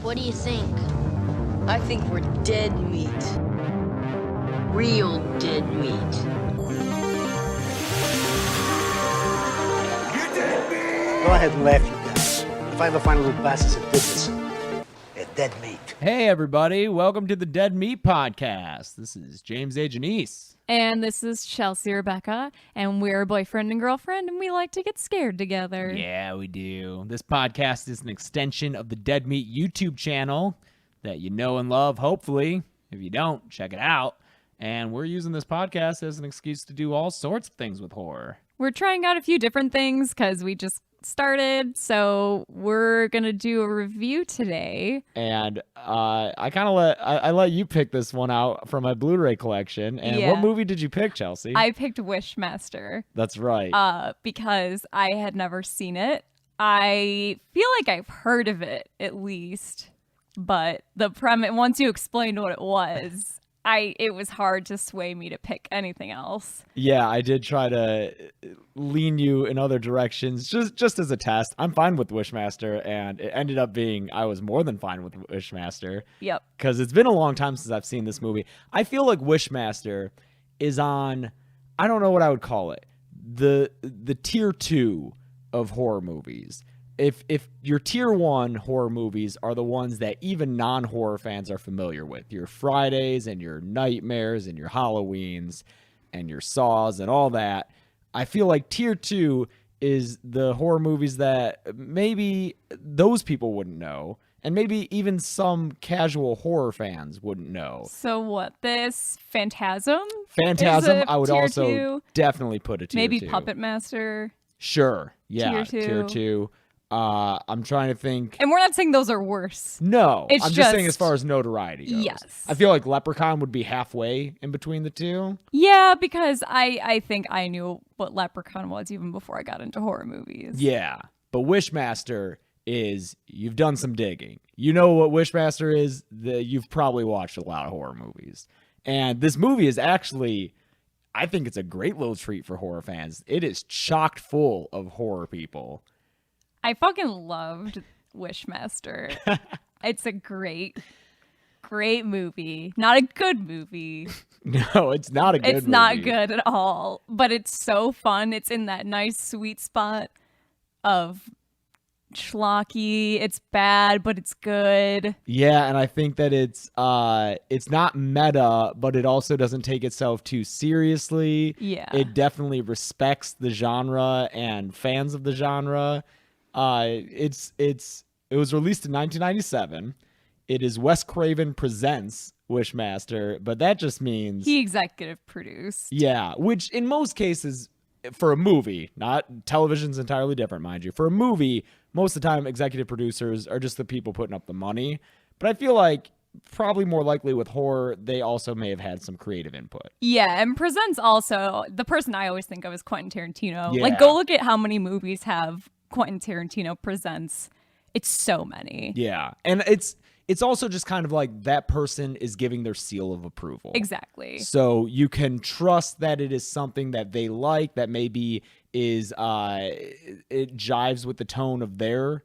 What do you think? I think we're dead meat. Real dead meat. You dead meat! Go ahead and laugh, you guys. If I ever find a little bastards that did this, they're dead meat. Hey, everybody. Welcome to the Dead Meat Podcast. This is James A. Janisse. And this is Chelsea Rebecca, and we're boyfriend and girlfriend, and we like to get scared together. Yeah, we do. This podcast is an extension of the Dead Meat YouTube channel that you know and love, hopefully. If you don't, check it out. And we're using this podcast as an excuse to do all sorts of things with horror. We're trying out a few different things because we just started, so we're gonna do a review today. And I let you pick this one out from my Blu-ray collection. And what movie did you pick, Chelsea? I picked Wishmaster. That's right. Because I had never seen it. I feel like I've heard of it at least, but the premise, once you explained what it was, it was hard to sway me to pick anything else. Yeah, I did try to lean you in other directions just as a test. I'm fine with Wishmaster, and it ended up being I was more than fine with Wishmaster. Yep. Because it's been a long time since I've seen this movie. I feel like Wishmaster is on, I don't know what I would call it, the tier 2 of horror movies. If your tier 1 horror movies are the ones that even non-horror fans are familiar with, your Fridays and your Nightmares and your Halloweens and your Saws and all that, I feel like tier 2 is the horror movies that maybe those people wouldn't know, and maybe even some casual horror fans wouldn't know. So what, this Phantasm? Phantasm, I would tier also 2? definitely put a tier 2. Maybe Puppet Master? Sure, yeah, Tier 2. Tier 2. I'm trying to think. And we're not saying those are worse. No, It's I'm just saying as far as notoriety goes. Yes. I feel like Leprechaun would be halfway in between the two. Yeah, because I think I knew what Leprechaun was even before I got into horror movies. Yeah, but Wishmaster is, you've done some digging. You know what Wishmaster is? You've probably watched a lot of horror movies. And this movie is actually, I think it's a great little treat for horror fans. It is chock full of horror people. I fucking loved Wishmaster. It's a great movie. Not a good movie. No, it's not a good movie. It's not good at all, but it's so fun. It's in that nice sweet spot of schlocky. It's bad, but it's good. Yeah, and I think that it's not meta, but it also doesn't take itself too seriously. Yeah. It definitely respects the genre and fans of the genre. It was released in 1997. It is Wes Craven presents Wishmaster, but that just means He executive produced. yeah, which in most cases for a movie, not television's entirely different, mind you. For a movie, most of the time executive producers are just the people putting up the money. But I feel like probably more likely with horror, they also may have had some creative input. Yeah, and presents also, the person I always think of is Quentin Tarantino. Yeah. Like, go look at how many movies have Quentin Tarantino presents. It's so many. Yeah, and it's also just kind of like that person is giving their seal of approval. Exactly. So you can trust that it is something that they like, that maybe is it jives with the tone of their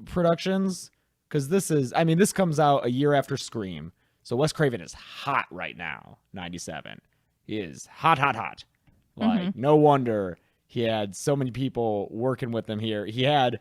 productions. Because this comes out a year after Scream. So Wes Craven is hot right now, 97. He is hot. Like, no wonder he had so many people working with him here. He had,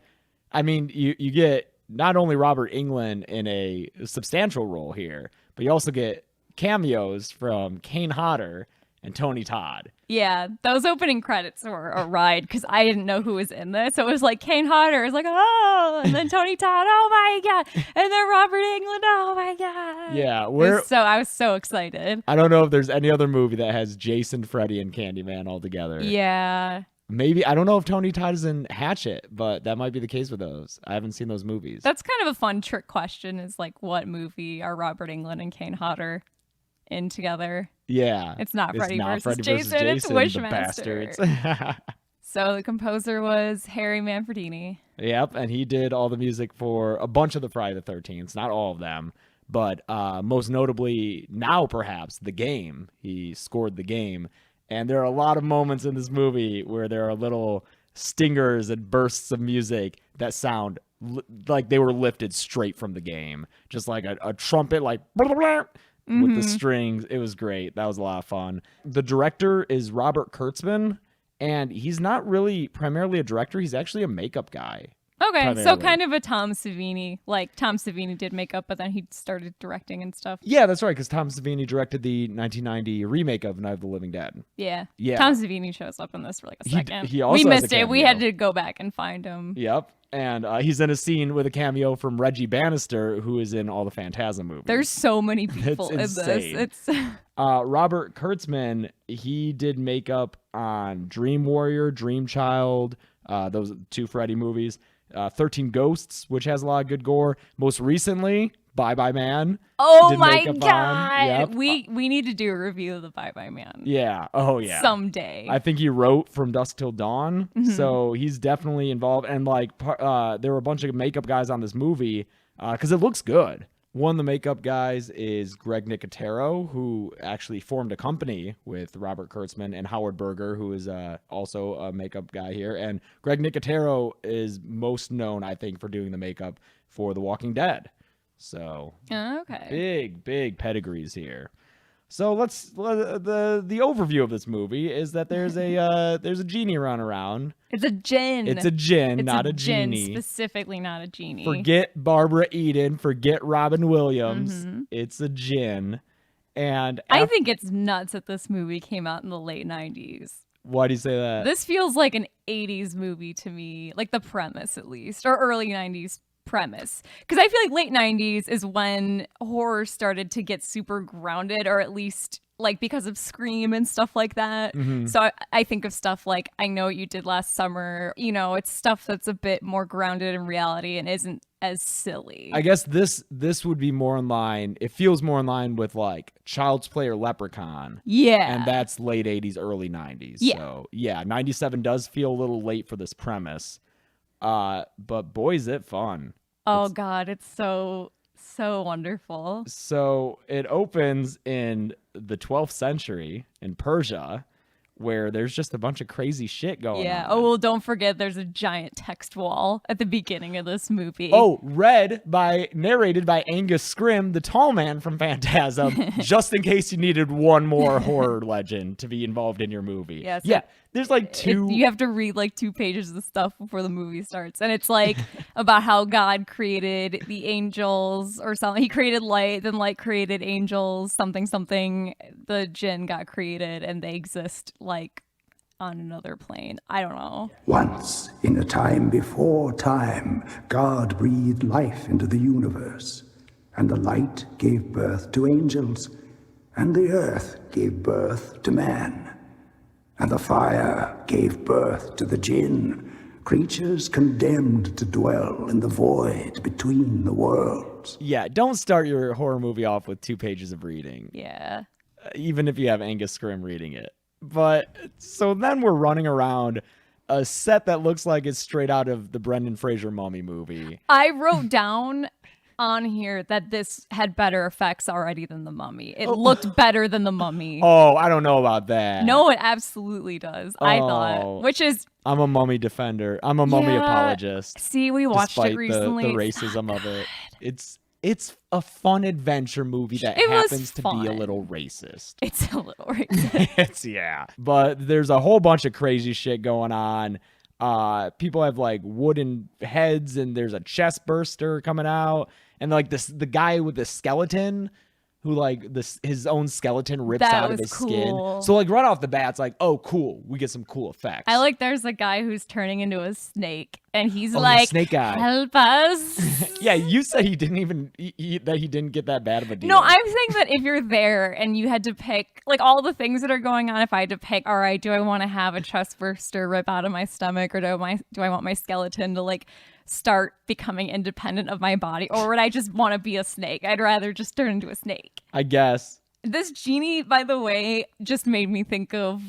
you get not only Robert Englund in a substantial role here, but you also get cameos from Kane Hodder and Tony Todd. Yeah, those opening credits were a ride because I didn't know who was in this. So it was like Kane Hodder is like, oh, and then Tony Todd, oh my God. And then Robert Englund, oh my God. Yeah, I was so excited. I don't know if there's any other movie that has Jason, Freddy, and Candyman all together. Yeah. Maybe, I don't know if Tony Todd is in Hatchet, but that might be the case with those. I haven't seen those movies. That's kind of a fun trick question is like, what movie are Robert Englund and Kane Hodder in together? Yeah. It's not Freddy versus versus Jason, it's the Wishmaster. bastards. So the composer was Harry Manfredini. Yep, and he did all the music for a bunch of the Friday the 13th, not all of them, but most notably now perhaps The Game. He scored The Game. And there are a lot of moments in this movie where there are little stingers and bursts of music that sound like they were lifted straight from the game. Just like a trumpet, like with the strings. It was great. That was a lot of fun. The director is Robert Kurtzman, and he's not really primarily a director. He's actually a makeup guy. Okay, so primarily. kind of a Tom Savini. Like, Tom Savini did makeup, but then he started directing and stuff. Yeah, that's right, because Tom Savini directed the 1990 remake of Night of the Living Dead. Yeah. Yeah. Tom Savini shows up in this for like a second. He also we has missed a it. We cameo. had to go back and find him. Yep. And he's in a scene with a cameo from Reggie Bannister, who is in all the Phantasm movies. There's so many people in insane. this. It's Robert Kurtzman, he did makeup on Dream Warrior, Dream Child, those 2 Freddy movies. 13 Ghosts, which has a lot of good gore. Most recently, Bye Bye Man. Oh did my makeup god. on. Yep. We need to do a review of the Bye Bye Man. Yeah. Oh yeah. Someday. I think he wrote From Dusk Till Dawn, so he's definitely involved. And like, there were a bunch of makeup guys on this movie because it looks good. One of the makeup guys is Greg Nicotero, who actually formed a company with Robert Kurtzman and Howard Berger, who is also a makeup guy here. And Greg Nicotero is most known, I think, for doing the makeup for The Walking Dead. So okay. big pedigrees here. So the overview of this movie is that there's a genie running around. It's a Jinn. It's a Jinn, It's not a Jinn, genie. specifically not a genie. Forget Barbara Eden, forget Robin Williams. Mm-hmm. It's a Jinn. And I think it's nuts that this movie came out in the late 90s. why do you say that? This feels like an 80s movie to me, like the premise at least, or early 90s premise. Because I feel like late 90s is when horror started to get super grounded, or at least like because of Scream and stuff like that. So I think of stuff like I Know What You Did Last Summer. You know, it's stuff that's a bit more grounded in reality and isn't as silly. I guess this would be more in line. It feels more in line with like Child's Play or Leprechaun. Yeah. And that's late 80s, early 90s. Yeah. So yeah, 97 does feel a little late for this premise. But boy, is it fun. Oh God, it's so wonderful. So it opens in the 12th century in Persia, where there's just a bunch of crazy shit going Yeah. on. Oh, well, don't forget there's a giant text wall at the beginning of this movie. Oh, narrated by Angus Scrimm, the tall man from Phantasm, just in case you needed one more horror legend to be involved in your movie. Yeah, so yeah. There's like two. You have to read like 2 pages of stuff before the movie starts. And it's like about how God created the angels or something. He created light, then light created angels, something. The Jinn got created and they exist like on another plane. I don't know. Once, in a time before time, God breathed life into the universe, and the light gave birth to angels, and the earth gave birth to man, and the fire gave birth to the Jinn, creatures condemned to dwell in the void between the worlds. Yeah, don't start your horror movie off with 2 pages of reading, Yeah. even if you have Angus Scrimm reading it. But so then we're running around a set that looks like it's straight out of the Brendan Fraser Mummy movie. I wrote down on here that this had better effects already than the Mummy. It looked better than the Mummy. Oh, I don't know about that. No, it absolutely does. I thought, which is I'm a mummy defender. I'm a mummy apologist. See, we watched Despite it recently. the racism of it. It's a fun adventure movie that It was happens to be a fun. little racist. It's a little racist. Yeah. But there's a whole bunch of crazy shit going on. People have like wooden heads and there's a chest burster coming out. And like the guy with the skeleton who like his own skeleton rips That out of was his cool. skin. So like right off the bat, it's like, oh cool, we get some cool effects. I like there's a guy who's turning into a snake and he's the like, snake guy. help us. Yeah, you said he didn't even that he didn't get that bad of a deal. No, I'm saying that if you're there and you had to pick like all the things that are going on, if I had to pick, all right, do I want to have a chest burster rip out of my stomach, or do I want my skeleton to like start becoming independent of my body, or would I just want to be a snake? I'd rather just turn into a snake. I guess. This genie, by the way, just made me think of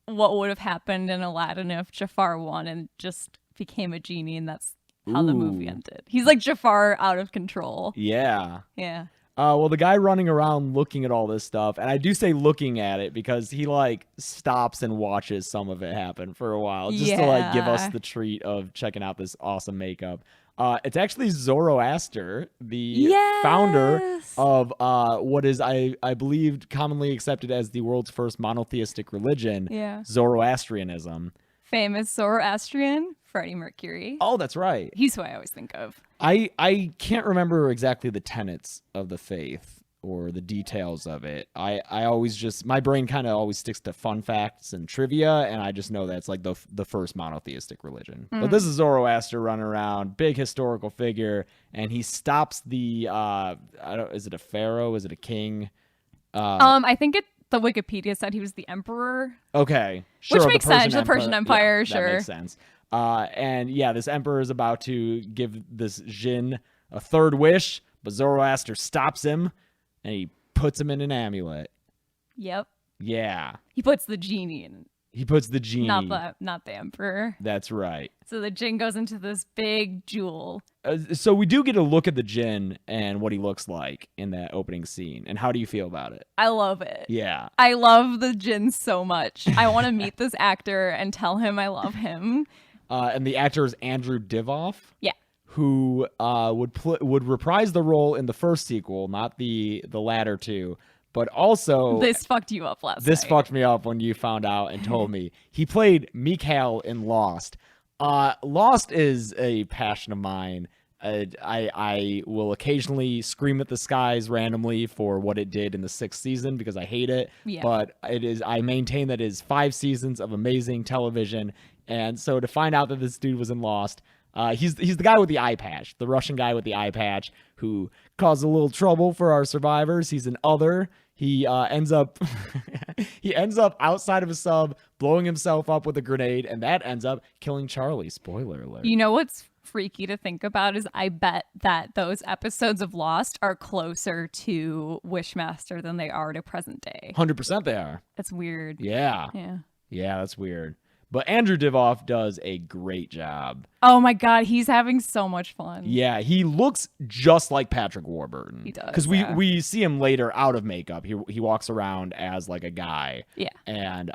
what would have happened in Aladdin if Jafar won and just became a genie, and that's how the movie Ooh. ended. He's like Jafar out of control. Yeah. Yeah. Well, the guy running around looking at all this stuff, and I do say looking at it because he like stops and watches some of it happen for a while just to like give us the treat of checking out this awesome makeup. It's actually Zoroaster, the founder of what is I believe commonly accepted as the world's first monotheistic religion, Zoroastrianism. Famous Zoroastrian, Freddie Mercury. Oh, that's right. He's who I always think of. I can't remember exactly the tenets of the faith or the details of it. I always just, my brain kind of always sticks to fun facts and trivia, and I just know that's like the first monotheistic religion. But this is Zoroaster running around, big historical figure, and he stops the is it a pharaoh? Is it a king? I think the Wikipedia said he was the emperor. Okay, sure. Which makes sense. The Persian Empire, sure. That makes sense. And yeah, this emperor is about to give this Jinn a third wish, but Zoroaster stops him, and he puts him in an amulet. Yep. Yeah. He puts the genie in. He puts the genie. Not the emperor. That's right. So the Jinn goes into this big jewel. So we do get a look at the Jinn and what he looks like in that opening scene. And how do you feel about it? I love it. Yeah. I love the Jinn so much. I want to meet this actor and tell him I love him. And the actor is Andrew Divoff. Yeah. Who would reprise the role in the first sequel, not the latter two. But also, this fucked you up last This night. fucked me up when you found out and told me. He played Mikhail in Lost. Lost is a passion of mine. I will occasionally scream at the skies randomly for what it did in the 6th season because I hate it. Yeah. But I maintain that it is 5 seasons of amazing television. And so to find out that this dude was in Lost, he's the guy with the eye patch, the Russian guy with the eye patch who caused a little trouble for our survivors. He's an other. He ends up outside of a sub, blowing himself up with a grenade, and that ends up killing Charlie. Spoiler alert. You know what's freaky to think about is I bet that those episodes of Lost are closer to Wishmaster than they are to present day. 100% they are. That's weird. Yeah. Yeah, that's weird. But Andrew Divoff does a great job. Oh my God, he's having so much fun. Yeah, he looks just like Patrick Warburton. He does. Because we see him later out of makeup. He walks around as like a guy. Yeah. And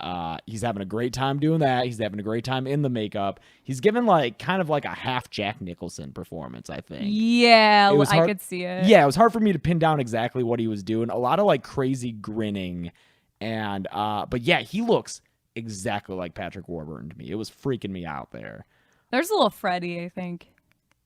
he's having a great time doing that. He's having a great time in the makeup. He's given like kind of like a half Jack Nicholson performance, I think. Yeah, I could see it. Yeah, it was hard for me to pin down exactly what he was doing. A lot of like crazy grinning. And but yeah, he looks exactly like Patrick Warburton to me. It was freaking me out there. There's a little Freddy, I think.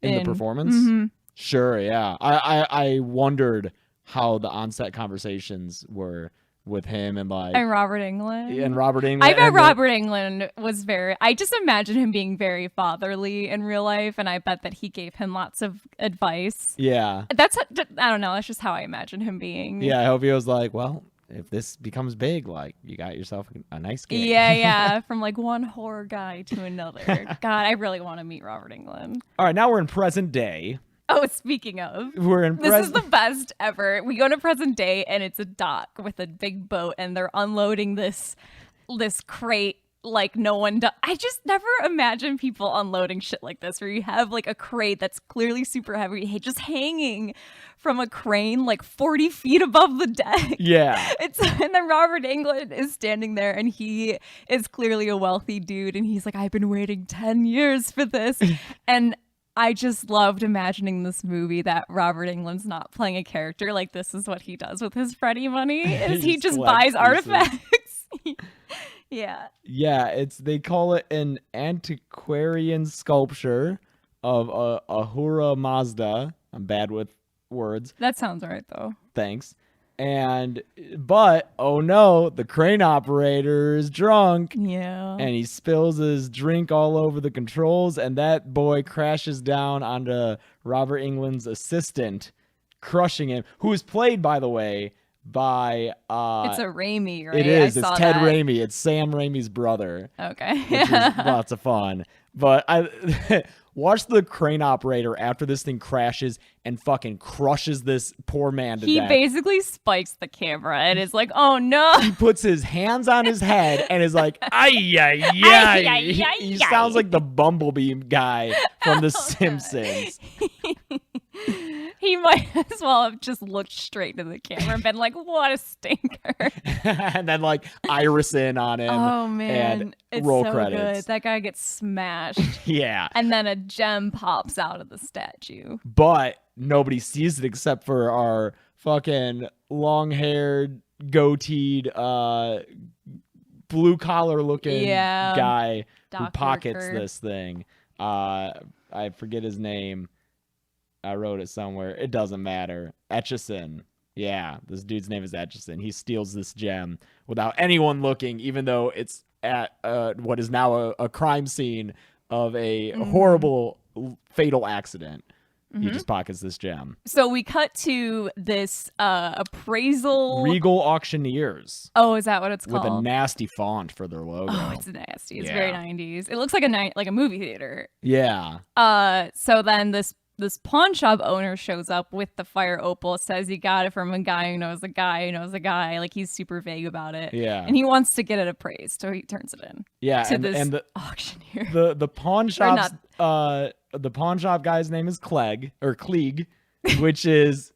In the performance? Mm-hmm. Sure, yeah. I wondered how the on-set conversations were with him and like... And Robert Englund. And Robert Englund. I bet Robert Englund was I just imagine him being very fatherly in real life, and I bet that he gave him lots of advice. Yeah. I don't know, that's just how I imagine him being. Yeah, I hope he was like, well... If this becomes big, like, you got yourself a nice gig. Yeah. From, like, one horror guy to another. God, I really want to meet Robert Englund. All right, now we're in present day. Oh, speaking of. This is the best ever. We go to present day, and it's a dock with a big boat, and they're unloading this crate like no one does. I just never imagine people unloading shit like this, where you have, like, a crate that's clearly super heavy, just hanging from a crane like 40 feet above the deck. Yeah. And then Robert Englund is standing there, and he is clearly a wealthy dude, and he's like, I've been waiting 10 years for this. And I just loved imagining this movie that Robert Englund's not playing a character. Like, this is what he does with his Freddy money, is he just buys artifacts. Yeah. Yeah, they call it an antiquarian sculpture of Ahura Mazda. I'm bad with words. That sounds right, though. Thanks. But oh no, the crane operator is drunk. Yeah. And he spills his drink all over the controls, and that boy crashes down onto Robert Englund's assistant, crushing him, who is played, by the way, by it's a Raimi, right? It is. It's Ted that. Raimi. It's Sam Raimi's brother. Okay. Which is lots of fun. But I watch the crane operator after this thing crashes and fucking crushes this poor man to death. He basically spikes the camera and is like, oh no. He puts his hands on his head and is like, ay, ay, ay. He sounds like the Bumblebee guy from The Simpsons. He might as well have just looked straight into the camera and been like, what a stinker. And then like iris in on him. Oh man, and it's roll so credits. good. That guy gets smashed. Yeah. And then a gem pops out of the statue. But nobody sees it except for our fucking long-haired, goateed, blue-collar looking guy who Doc pockets worker. this thing. I forget his name. I wrote it somewhere. It doesn't matter. Etchison. Yeah, this dude's name is Etchison. He steals this gem without anyone looking, even though it's at what is now a crime scene of a horrible, fatal accident. He just pockets this gem. So we cut to this appraisal. Regal Auctioneers. Oh, is that what it's With called? a nasty font for their logo. Oh, it's nasty. It's Yeah. very 90s. It looks like a movie theater. Yeah. So then this pawn shop owner shows up with the fire opal, says he got it from a guy who knows a guy who knows a guy. Like, he's super vague about it. Yeah. And he wants to get it appraised, so he turns it in. Yeah, To and this the auctioneer. the pawn shop's the pawn shop guy's name is Klieg, which is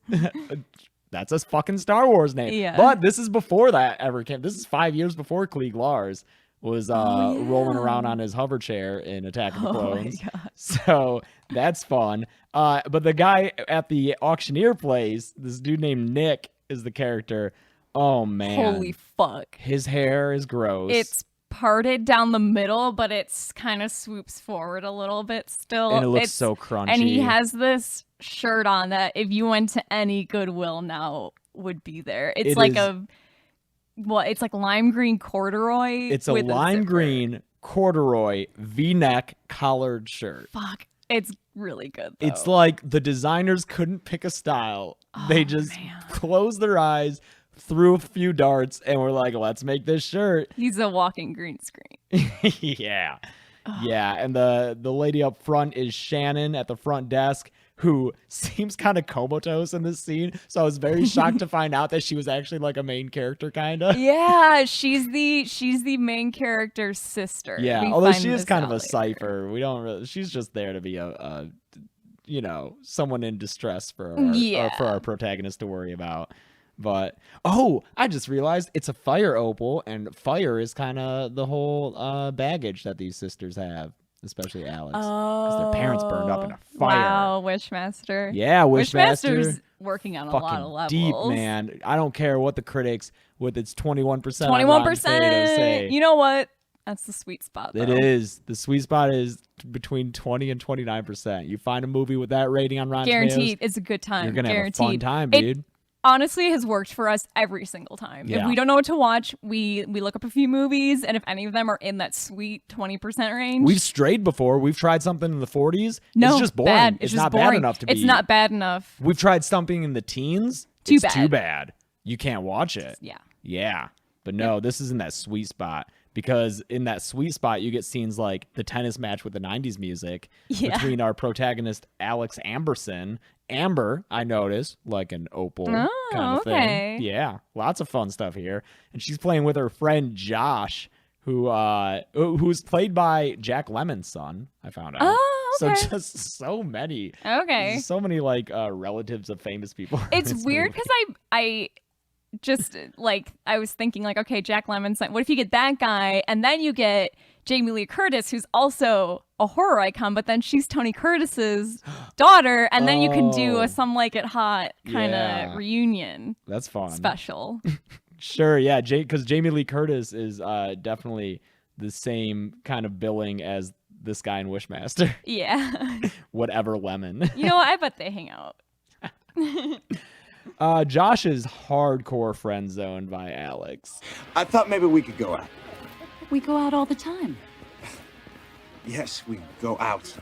that's a fucking Star Wars name. Yeah. But this is before that ever came. This is 5 years before Klieg Lars was rolling around on his hover chair in Attack of the Clones. My God. So that's fun. But the guy at the auctioneer place, this dude named Nick is the character. Oh man. Holy fuck. His hair is gross. It's parted down the middle, but it's kind of swoops forward a little bit still. And it looks so crunchy. And he has this shirt on that if you went to any Goodwill now would be there. It's like it's like lime green corduroy. It's a with lime zipper. green corduroy V-neck collared shirt. Fuck. It's really good though. It's like the designers couldn't pick a style. They just closed their eyes, threw a few darts, and were like, let's make this shirt. He's a walking green screen. Yeah. Yeah. And the lady up front is Shannon at the front desk, who seems kind of comatose in this scene. So I was very shocked to find out that she was actually like a main character, kind of. Yeah, she's the main character's sister. Yeah, We although find she is this kind of out a later. cipher. We don't really. She's just there to be a someone in distress for our protagonist to worry about. But I just realized it's a fire opal, and fire is kind of the whole baggage that these sisters have, especially Alex, because their parents burned up in a fire. Wow, Wishmaster. Yeah, Wishmaster's working on a lot of fucking levels. deep, man. I don't care what the critics with its 21%. 21%. Say. You know what? That's the sweet spot, though. It is. The sweet spot is between 20 and 29%. You find a movie with that rating on Rotten Guaranteed. Tomatoes, It's a good time. you're gonna Guaranteed. have a fun time, It dude. honestly has worked for us every single time. Yeah. If we don't know what to watch, we look up a few movies, and if any of them are in that sweet 20% range, We've strayed before. We've tried something in the 40s. no, It's just boring. bad. It's just not boring. bad enough to be. It's not bad enough. We've tried something in the teens. Too It's bad. too bad. You can't watch it. Yeah. Yeah. But no, this is in that sweet spot, because in that sweet spot, you get scenes like the tennis match with the 90s music between our protagonist, Alex Amberson. Amber, I noticed, like an opal kind of okay. thing. Yeah. Lots of fun stuff here. And she's playing with her friend Josh, who's played by Jack Lemmon's son, I found out. Oh, okay. So just so many. Okay. So many like relatives of famous people. in It's this weird movie. because I just like I was thinking like, okay, Jack Lemmon's son. What if you get that guy and then you get Jamie Lee Curtis, who's also a horror icon, but then she's Tony Curtis's daughter, and then you can do a Some Like It Hot kind of Yeah. reunion That's fun. special. Sure, yeah, because Jamie Lee Curtis is definitely the same kind of billing as this guy in Wishmaster. Yeah. Whatever Lemon. You know what? I bet they hang out. Josh is hardcore friend zoned by Alex. I thought maybe we could go out. We go out all the time. Yes, we go out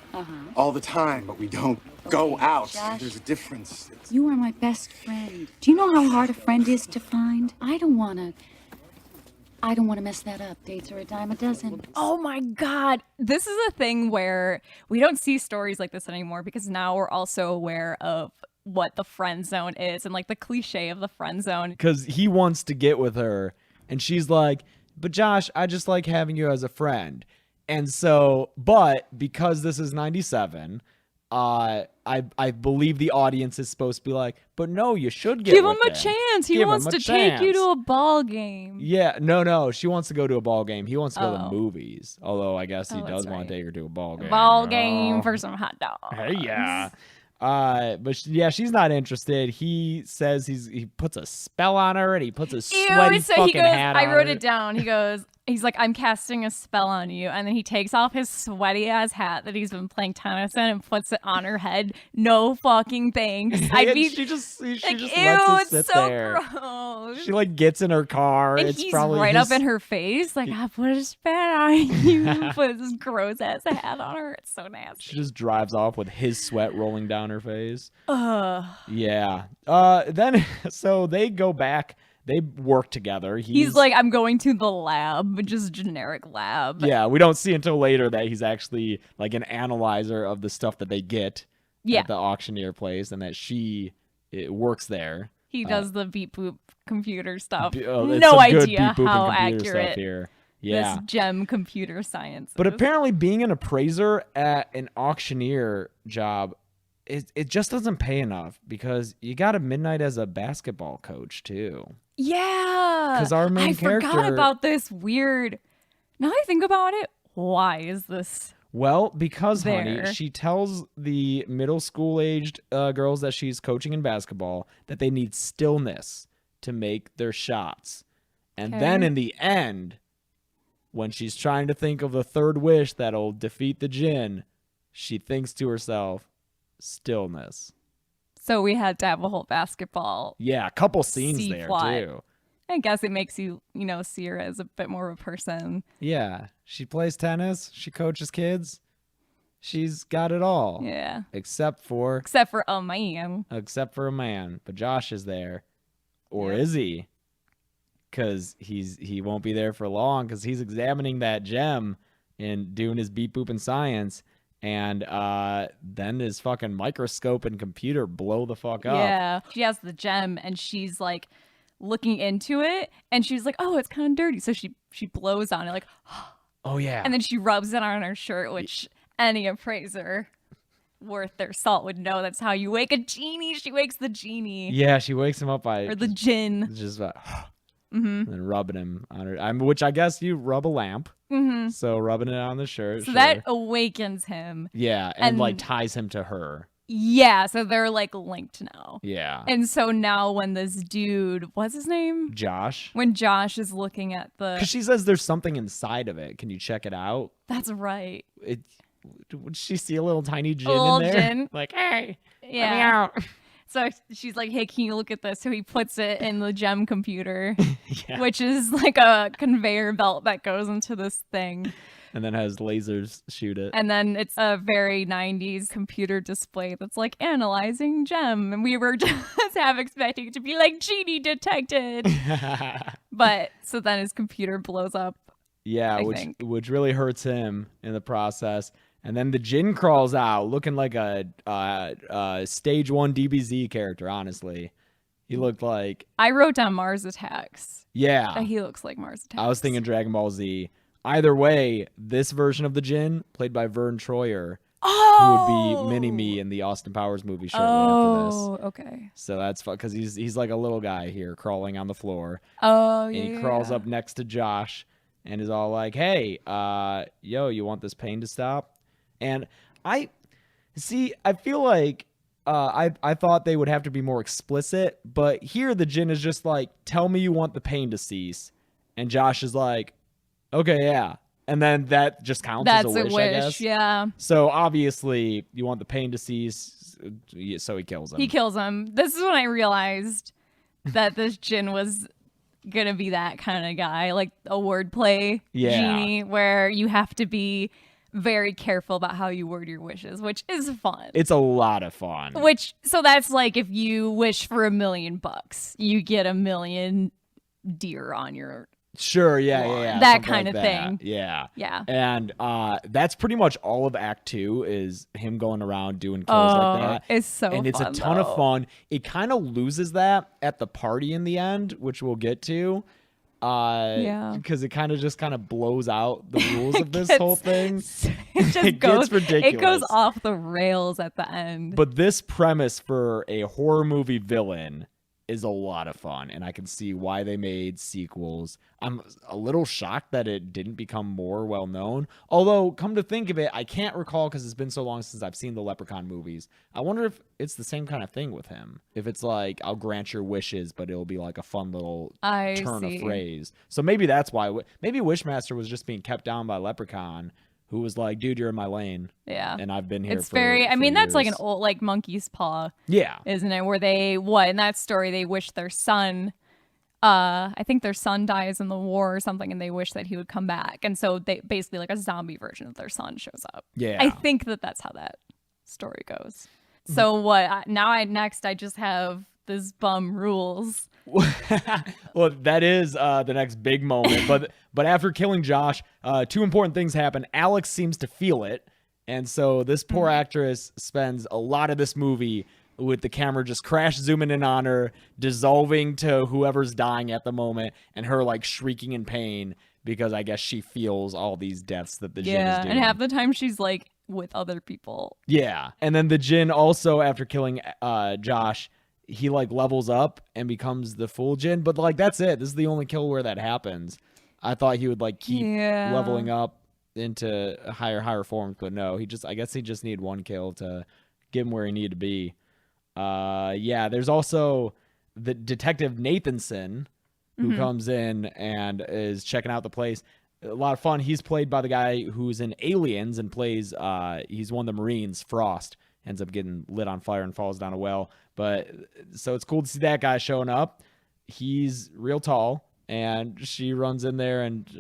all the time, but we don't go out. Josh. There's a difference. You are my best friend. Do you know how hard a friend is to find? I don't want to mess that up. Dates are a dime a dozen. Oh my God. This is a thing where we don't see stories like this anymore because now we're also aware of what the friend zone is and like the cliche of the friend zone. Because he wants to get with her, and she's like, but Josh, I just like having you as a friend. And so, but because this is 97, I believe the audience is supposed to be like, but no, you should give him a chance. He Give wants him a to take you chance. to a ball game. Yeah, no, she wants to go to a ball game. He wants to go to the Oh. movies. Although I guess he Oh, does that's want right. to take her to a ball game. Ball game Oh. for some hot dogs. Hey, yeah. But she's not interested. He says he puts a spell on her and he puts a sweaty so fucking he goes, hat on I wrote her. it down. He's like, I'm casting a spell on you. And then he takes off his sweaty ass hat that he's been playing tennis in and puts it on her head. No fucking thanks. I'd And be she just like, lets ew, it it's sit so there. gross. She like gets in her car. And It's he's probably right his, up in her face. Like, I put a spell on you. Put this gross ass hat on her. It's so nasty. She just drives off with his sweat rolling down her face. Ugh. Yeah. Then so they go back. They work together. He's like, I'm going to the lab, just generic lab. Yeah, we don't see until later that he's actually like an analyzer of the stuff that they get at the auctioneer place, and that it works there. He does the beep boop computer stuff. It's No some good idea beep-boop how and computer stuff accurate here. Yeah. this gem computer science But is. apparently being an appraiser at an auctioneer job, it just doesn't pay enough because you got a midnight as a basketball coach too. Yeah. 'Cause our main I forgot character- about this weird. Now I think about it, why is this? Well, because, honey, There. she tells the middle school-aged girls that she's coaching in basketball that they need stillness to make their shots. And then Okay. in the end, when she's trying to think of the third wish that'll defeat the Jinn, she thinks to herself, stillness. So we had to have a whole basketball. Yeah, a couple scenes C there, plot. too. I guess it makes you, see her as a bit more of a person. Yeah, she plays tennis. She coaches kids. She's got it all. Yeah. Except for Except for a man. a man. But Josh is there. Or Yep. is he? Because he won't be there for long because he's examining that gem and doing his beep boop in science. And then his fucking microscope and computer blow the fuck up. Yeah. She has the gem and she's like looking into it and she's like, oh, it's kind of dirty. So she blows on it like, Oh, yeah. and then she rubs it on her shirt, which any appraiser worth their salt would know that's how you wake a genie. She wakes the genie. yeah, she wakes him up by Or the Jinn. just and rubbing him on her. Which I guess you rub a lamp. Mm-hmm. So rubbing it on the shirt. So sure. that awakens him. Yeah, and like and- ties him to her. Yeah, so they're like linked now. Yeah. And so now when this dude, what's his name? Josh. When Josh is looking at Because she says there's something inside of it. Can you check it out? that's right. Would she see a little tiny Jinn little in there? Jinn. Like, hey, let me Yeah. out. So she's like, hey, can you look at this? So he puts it in the gem computer, Yeah. which is like a conveyor belt that goes into this thing. And then has lasers shoot it. And then it's a very 90s computer display that's like analyzing gem. And we were just half expecting it to be like genie detected. But so then his computer blows up. Yeah, I which think. really hurts him in the process. And then the Jinn crawls out looking like a stage 1 DBZ character, honestly. He looked like, I wrote down Mars Attacks. yeah. That he looks like Mars Attacks. I was thinking Dragon Ball Z. Either way, this version of the Jinn, played by Vern Troyer, who would be Mini-Me in the Austin Powers movie shortly after this. Oh, okay. So that's fun, because he's like a little guy here crawling on the floor. Oh, And yeah. he crawls up next to Josh and is all like, hey, yo, you want this pain to stop? And I feel like I thought they would have to be more explicit, but here the Jinn is just like, tell me you want the pain to cease. And Josh is like, okay, yeah. And then that just counts That's as a wish, I guess. yeah. So obviously you want the pain to cease, so he kills him. He kills him. This is when I realized that this Jinn was gonna be that kind of guy, like a wordplay genie, where you have to be very careful about how you word your wishes, which is fun. It's a lot of fun. So that's like if you wish for $1 million, you get 1 million deer on your Sure, yeah. That something kind like of that. thing. Yeah. Yeah. And that's pretty much all of Act 2 is him going around doing kills like that. It's so and it's fun, a ton though. of fun. It kind of loses that at the party in the end, which we'll get to. Yeah. Because it kind of blows out the rules of this gets- whole thing. It just It goes gets ridiculous. It goes off the rails at the end. But this premise for a horror movie villain is a lot of fun, and I can see why they made sequels. I'm a little shocked that it didn't become more well known. Although, come to think of it, I can't recall because it's been so long since I've seen the Leprechaun movies. I wonder if it's the same kind of thing with him. If it's like, I'll grant your wishes, but it'll be like a fun little turn of phrase. So maybe that's why. Maybe Wishmaster was just being kept down by Leprechaun, who was like, dude, you're in my lane. Yeah. And I've been here It's for very, I mean, that's like an years. old, like Monkey's Paw. Yeah. Isn't it? Where in that story, they wish their son, I think their son dies in the war or something, and they wish that he would come back. And so they basically, like a zombie version of their son shows up. Yeah. I think that's how that story goes. So what, now I just have this bum rules. Well, that is the next big moment. But after killing Josh, two important things happen. Alex seems to feel it. And so this poor actress spends a lot of this movie with the camera just crash zooming in on her, dissolving to whoever's dying at the moment, and her like shrieking in pain because I guess she feels all these deaths that the Jinn is doing. And half the time she's like with other people. Yeah. And then the Jinn also, after killing Josh, he like levels up and becomes the full Jinn. But like, that's it. This is the only kill where that happens. I thought he would like keep leveling up into higher forms, but no, I guess he just needed one kill to get him where he needed to be. Yeah, there's also the Detective Nathanson who comes in and is checking out the place. A lot of fun. He's played by the guy who's in Aliens and plays, he's one of the Marines, Frost. Ends up getting lit on fire and falls down a well. But so it's cool to see that guy showing up. He's real tall, and she runs in there and,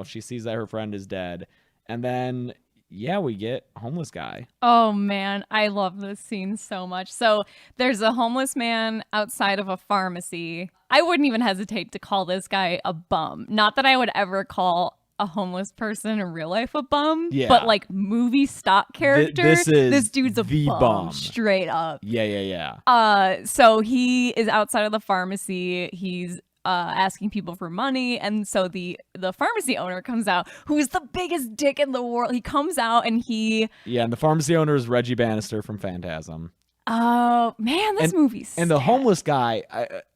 she sees that her friend is dead. And then, yeah, we get homeless guy. Oh, man. I love this scene so much. So there's a homeless man outside of a pharmacy. I wouldn't even hesitate to call this guy a bum. Not that I would ever call a homeless person in real life a bum, but like movie stock character, this dude's a bum, straight up. Yeah. So he is outside of the pharmacy. He's asking people for money, and so the pharmacy owner comes out, who is the biggest dick in the world. He comes out and and the pharmacy owner is Reggie Bannister from Phantasm. Oh man, this movie's and the homeless guy,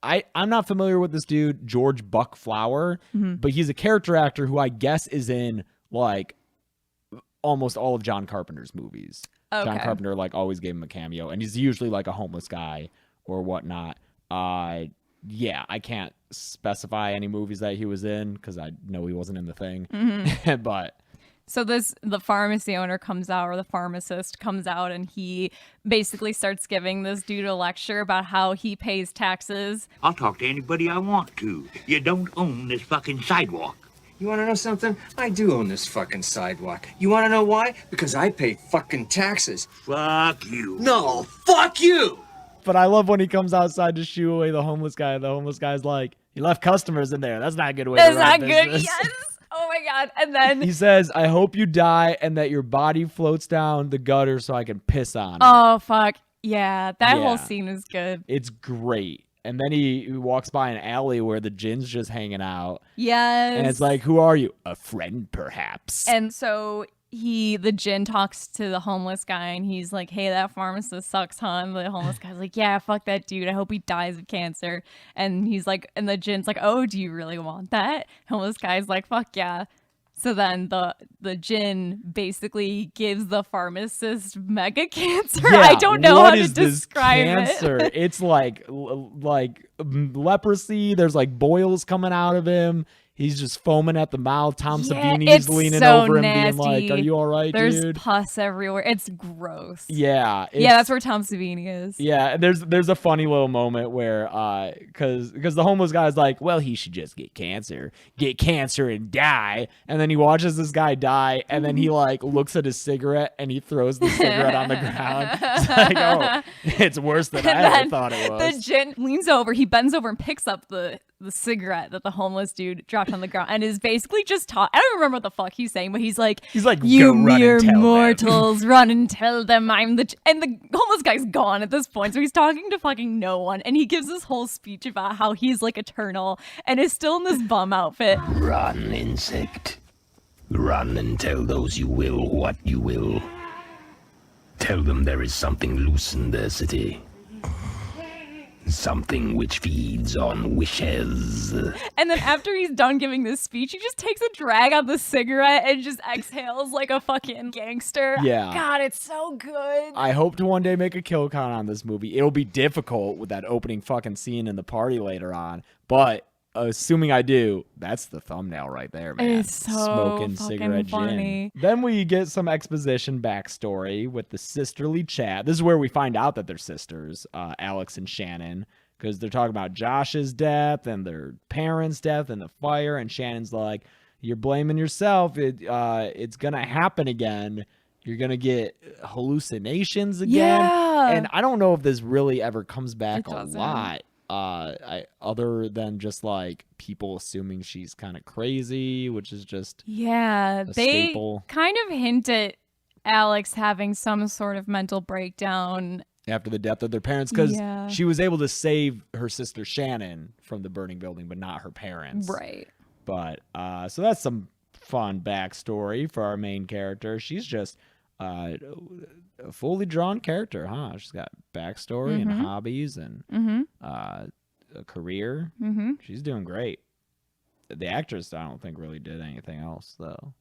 I'm not familiar with this dude, George Buck Flower, but he's a character actor who I guess is in like almost all of John Carpenter's movies. Okay. John Carpenter like always gave him a cameo, and he's usually like a homeless guy or whatnot. Yeah, I can't specify any movies that he was in because I know he wasn't in The Thing, but. So the pharmacy owner comes out, or the pharmacist comes out, and he basically starts giving this dude a lecture about how he pays taxes. I'll talk to anybody I want to. You don't own this fucking sidewalk. You want to know something? I do own this fucking sidewalk. You want to know why? Because I pay fucking taxes. Fuck you. No, fuck you! But I love when he comes outside to shoo away the homeless guy. The homeless guy's like, "You left customers in there. That's not a good way to run That's a not good. business." Yes. Oh my god. And then he says, "I hope you die and that your body floats down the gutter so I can piss on it." Oh fuck. Yeah. That whole scene is good. It's great. And then he walks by an alley where the Jinn's just hanging out. Yes. And it's like, "Who are you?" "A friend, perhaps." And so the Jinn talks to the homeless guy, and he's like, "Hey, that pharmacist sucks, huh?" And the homeless guy's like, "Yeah, fuck that dude. I hope he dies of cancer." And he's like, and the Jinn's like, "Oh, do you really want that?" Homeless guy's like, "Fuck yeah." So then the Jinn basically gives the pharmacist mega cancer. Yeah, I don't know what how to is this describe cancer? it. It's like leprosy. There's like boils coming out of him. He's just foaming at the mouth. Tom Savini's leaning over him being like, "Are you all right, There's dude?" pus everywhere. It's gross. Yeah. That's where Tom Savini is. Yeah, there's a funny little moment where because the homeless guy's like, "Well, he should just get cancer and die," and then he watches this guy die, and then he like looks at his cigarette and he throws the cigarette on the ground. It's like, oh, it's worse than I ever thought it was. The Jinn leans over, he bends over and picks up the the cigarette that the homeless dude dropped on the ground and is basically just I don't remember what the fuck he's saying, but he's like, you mere mortals, run and tell them I'm the and the homeless guy's gone at this point, so he's talking to fucking no one, and he gives this whole speech about how he's like eternal and is still in this bum outfit. Run, insect. Run and tell those you will what you will. Tell them there is something loose in their city. Something which feeds on wishes. And then after he's done giving this speech, he just takes a drag on the cigarette and just exhales like a fucking gangster. Yeah. God, it's so good. I hope to one day make a kill count on this movie. It'll be difficult with that opening fucking scene in the party later on, but assuming I do, that's the thumbnail right there, man. It's so smoking fucking cigarette funny. Jinn. Then we get some exposition backstory with the sisterly chat. This is where we find out that they're sisters, Alex and Shannon, because they're talking about Josh's death and their parents' death and the fire. And Shannon's like, "You're blaming yourself. It's gonna happen again. You're gonna get hallucinations again." Yeah. And I don't know if this really ever comes back It a doesn't. lot. Other than just like people assuming she's kind of crazy, which is just Yeah, a they staple. kind of hint at Alex having some sort of mental breakdown. After the death of their parents, because Yeah. she was able to save her sister Shannon from the burning building, but not her parents. Right. But so that's some fun backstory for our main character. She's just a fully drawn character, huh? She's got backstory and hobbies and a career. She's doing great. The actress, I don't think, really did anything else, though.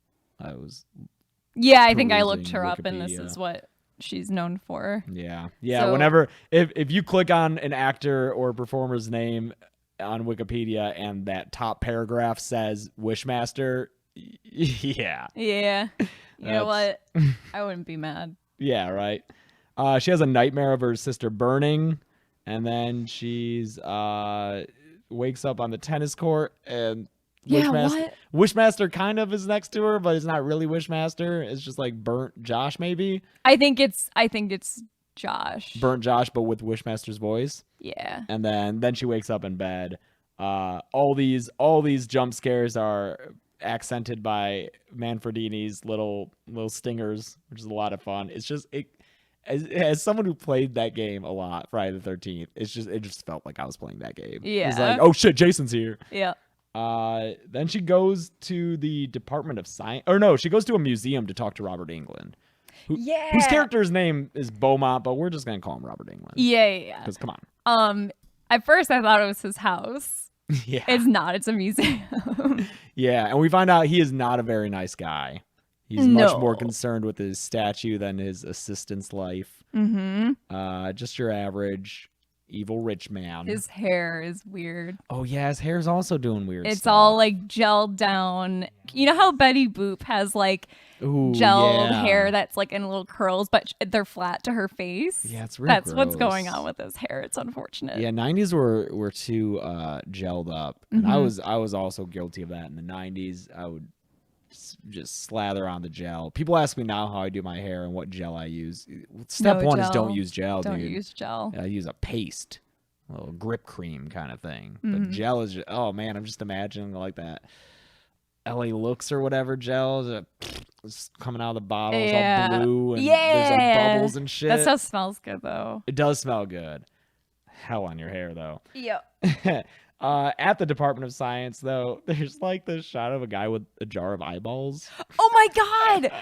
Yeah, I think I looked perusing her up, and this Wikipedia. is what she's known for. Yeah. So- Whenever if you click on an actor or performer's name on Wikipedia and that top paragraph says Wishmaster, yeah. Yeah. You know what? That's- I wouldn't be mad. Yeah, right. She has a nightmare of her sister burning, and then she's wakes up on the tennis court, and Yeah, Wishmaster kind of is next to her, but it's not really Wishmaster. It's just like burnt Josh, maybe. I think it's Josh. Burnt Josh, but with Wishmaster's voice. Yeah. And then she wakes up in bed. All these jump scares are accented by Manfredini's little stingers, which is a lot of fun. It's just as someone who played that game a lot, Friday the 13th, it just felt like I was playing that game. Yeah. It's like, oh shit, Jason's here. Yeah. Then she goes to the Department of Science, or no, she goes to a museum to talk to Robert Englund. Whose character's name is Beaumont, but we're just gonna call him Robert Englund. Yeah. Because come on. At first I thought it was his house. Yeah. It's not. It's a museum. Yeah, and we find out he is not a very nice guy. He's much more concerned with his statue than his assistant's life. Just your average evil rich man. His hair is weird. Oh yeah, his hair's also doing weird It's stuff. all like gelled down. You know how Betty Boop has like gelled hair that's like in little curls, but they're flat to her face? Yeah, it's real That's what's gross. going on with his hair. It's unfortunate. Yeah, 90s were too gelled up. And I was also guilty of that in the 90s. I would just slather on the gel. People ask me now how I do my hair and what gel I use. Step one is don't use gel, Don't dude. use gel. I use a paste, a little grip cream kind of thing. But gel is just, oh man, I'm just imagining like that LA Looks or whatever gel is coming out of the bottle. It's all blue and there's like bubbles and shit. That stuff smells good though. It does smell good. Hell on your hair though. Yep. At the Department of Science, though, there's like this shot of a guy with a jar of eyeballs. Oh my god.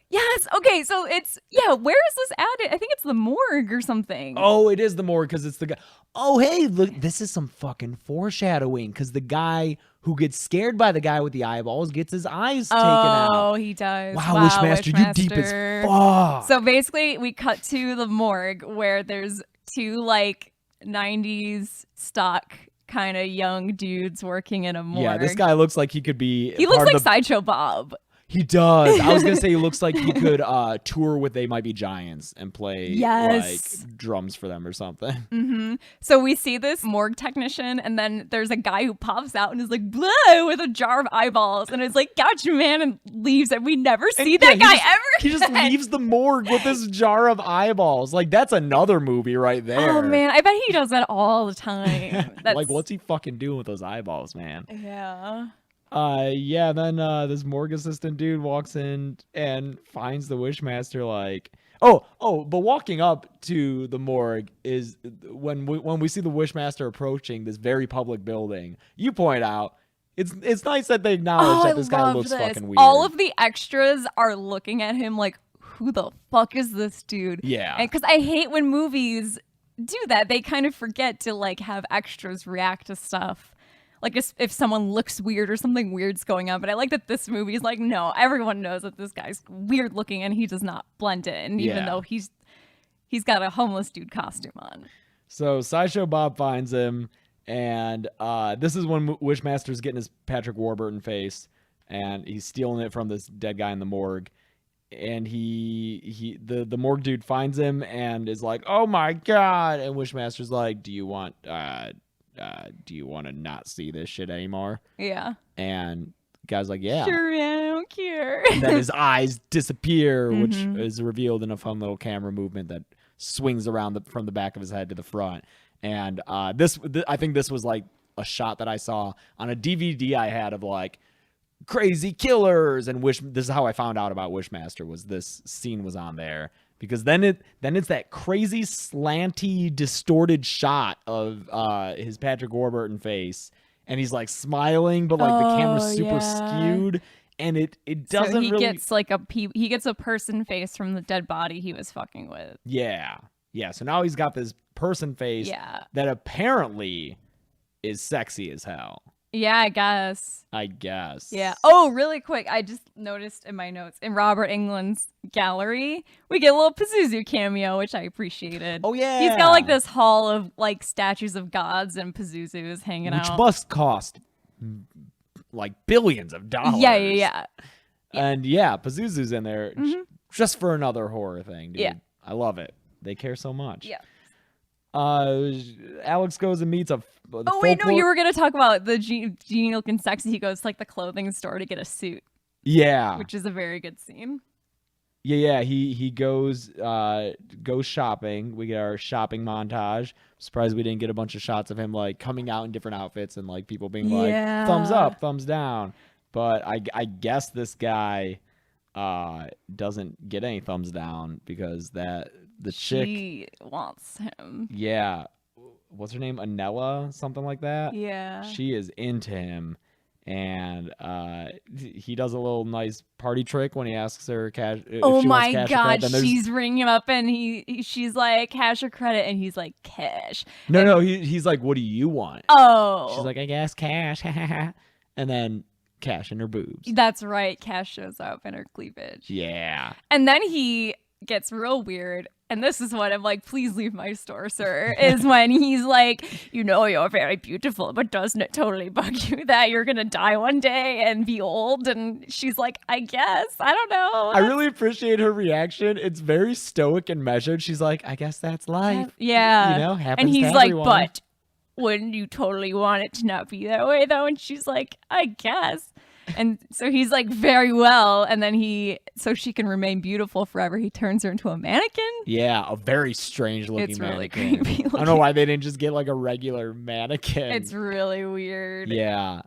Yes. Okay. So it's where is this at? I think it's the morgue or something. Oh, it is the morgue because it's the guy. Oh, hey, look, this is some fucking foreshadowing because the guy who gets scared by the guy with the eyeballs gets his eyes taken out. Oh, he does. Wow, Wishmaster, you deep as fuck. So basically, we cut to the morgue where there's two like 90s stock kind of young dudes working in a morgue. Yeah, this guy looks like he could be. He looks like Sideshow Bob. He does. I was gonna say he looks like he could tour with They Might Be Giants and play like drums for them or something. Mm-hmm. So we see this morgue technician, and then there's a guy who pops out and is like, "Blah," with a jar of eyeballs, and it's like, "Gotcha, man," and leaves, and we never see that guy ever. He just leaves the morgue with this jar of eyeballs. Like, that's another movie right there. Oh man, I bet he does that all the time. Like, what's he fucking doing with those eyeballs, man? Yeah. Then this morgue assistant dude walks in and finds the Wishmaster like, but walking up to the morgue is when we see the Wishmaster approaching this very public building. You point out it's nice that they acknowledge that this guy looks fucking weird. All of the extras are looking at him like, who the fuck is this dude? Yeah. And because I hate when movies do that, they kind of forget to like have extras react to stuff. Like if someone looks weird or something weird's going on. But I like that this movie is like, no, everyone knows that this guy's weird looking and he does not blend in, even though he's got a homeless dude costume on. So Sideshow Bob finds him, and this is when Wishmaster's getting his Patrick Warburton face, and he's stealing it from this dead guy in the morgue. And the morgue dude finds him and is like, "Oh my god!" And Wishmaster's like, "Do you want to not see this shit anymore?" Yeah. And the guy's like, "Yeah, sure, man, I don't care." And then his eyes disappear, which is revealed in a fun little camera movement that swings around from the back of his head to the front. And I think this was like a shot that I saw on a DVD I had of like crazy killers, and this is how I found out about Wishmaster, was this scene was on there. Because then it's that crazy slanty distorted shot of his Patrick Warburton face, and he's like smiling, but like the camera's super skewed, and it doesn't. So he really... gets like he gets a person face from the dead body he was fucking with. Yeah. So now he's got this person face that apparently is sexy as hell. Yeah, I guess. Yeah. Oh, really quick. I just noticed in my notes, in Robert Englund's gallery, we get a little Pazuzu cameo, which I appreciated. Oh, yeah. He's got like this hall of like statues of gods and Pazuzus hanging out. Which must cost like billions of dollars. Yeah. And Pazuzu's in there just for another horror thing, dude. Yeah. I love it. They care so much. Yeah. Alex goes and meets wait, no, you were gonna talk about the Gene looking sexy. He goes to like the clothing store to get a suit. Yeah, which is a very good scene. Yeah. He goes shopping. We get our shopping montage. Surprised we didn't get a bunch of shots of him like coming out in different outfits and like people being like thumbs up, thumbs down. But I guess this guy doesn't get any thumbs down because the chick, she wants him. Yeah. What's her name? Anella? Something like that? Yeah. She is into him. And he does a little nice party trick when he asks her cash. Oh my god, she's ringing him up and she's like, cash or credit? And he's like, cash. No, he's like, what do you want? Oh. She's like, I guess cash. And then cash in her boobs. That's right. Cash shows up in her cleavage. Yeah. And then he gets real weird. And this is what I'm like, please leave my store, sir, is when he's like, you know, you're very beautiful, but doesn't it totally bug you that you're going to die one day and be old? And she's like, I guess. I don't know. I really appreciate her reaction. It's very stoic and measured. She's like, I guess that's life. Yeah. You know, happens and he's to like, everyone. but wouldn't you totally want it to not be that way, though? And she's like, I guess. And so he's like, very well. And then so she can remain beautiful forever, he turns her into a mannequin. Yeah, a very strange looking mannequin. Really creepy looking. I don't know why they didn't just get like a regular mannequin. It's really weird. Yeah.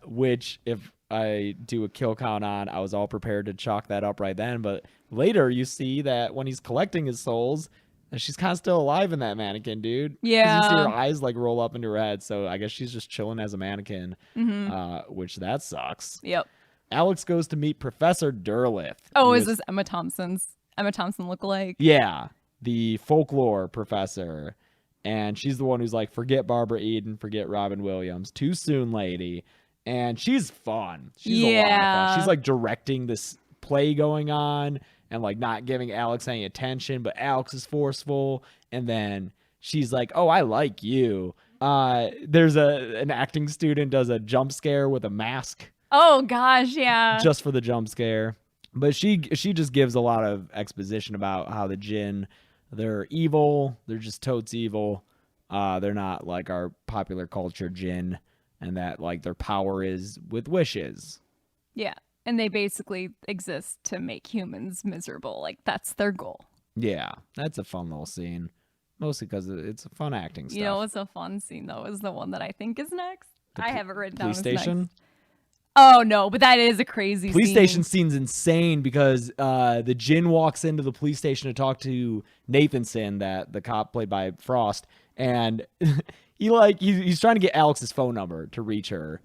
Which if I do a kill count on, I was all prepared to chalk that up right then. But later you see that when he's collecting his souls, she's kind of still alive in that mannequin, dude. Yeah. You see her eyes like roll up into her head. So I guess she's just chilling as a mannequin, which that sucks. Yep. Alex goes to meet Professor Derleth. Oh, is this Emma Thompson lookalike? Yeah. The folklore professor. And she's the one who's like, forget Barbara Eden, forget Robin Williams. Too soon, lady. And she's fun. She's a lot of fun. She's like directing this play going on. And like not giving Alex any attention, but Alex is forceful. And then she's like, "Oh, I like you." There's an acting student does a jump scare with a mask. Oh gosh, yeah. just for the jump scare. But she just gives a lot of exposition about how the Jinn, they're evil. They're just totes evil. They're not like our popular culture Jinn, and that like their power is with wishes. Yeah. And they basically exist to make humans miserable. Like that's their goal. Yeah, that's a fun little scene. Mostly because it's a fun acting stuff. You know what's a fun scene though is the one that I think is next. I have it written down Police as station? next. Oh no, but that is a crazy Police scene. station scene's insane because the Jinn walks into the police station to talk to Nathanson, that the cop played by Frost, and he's trying to get Alex's phone number to reach her.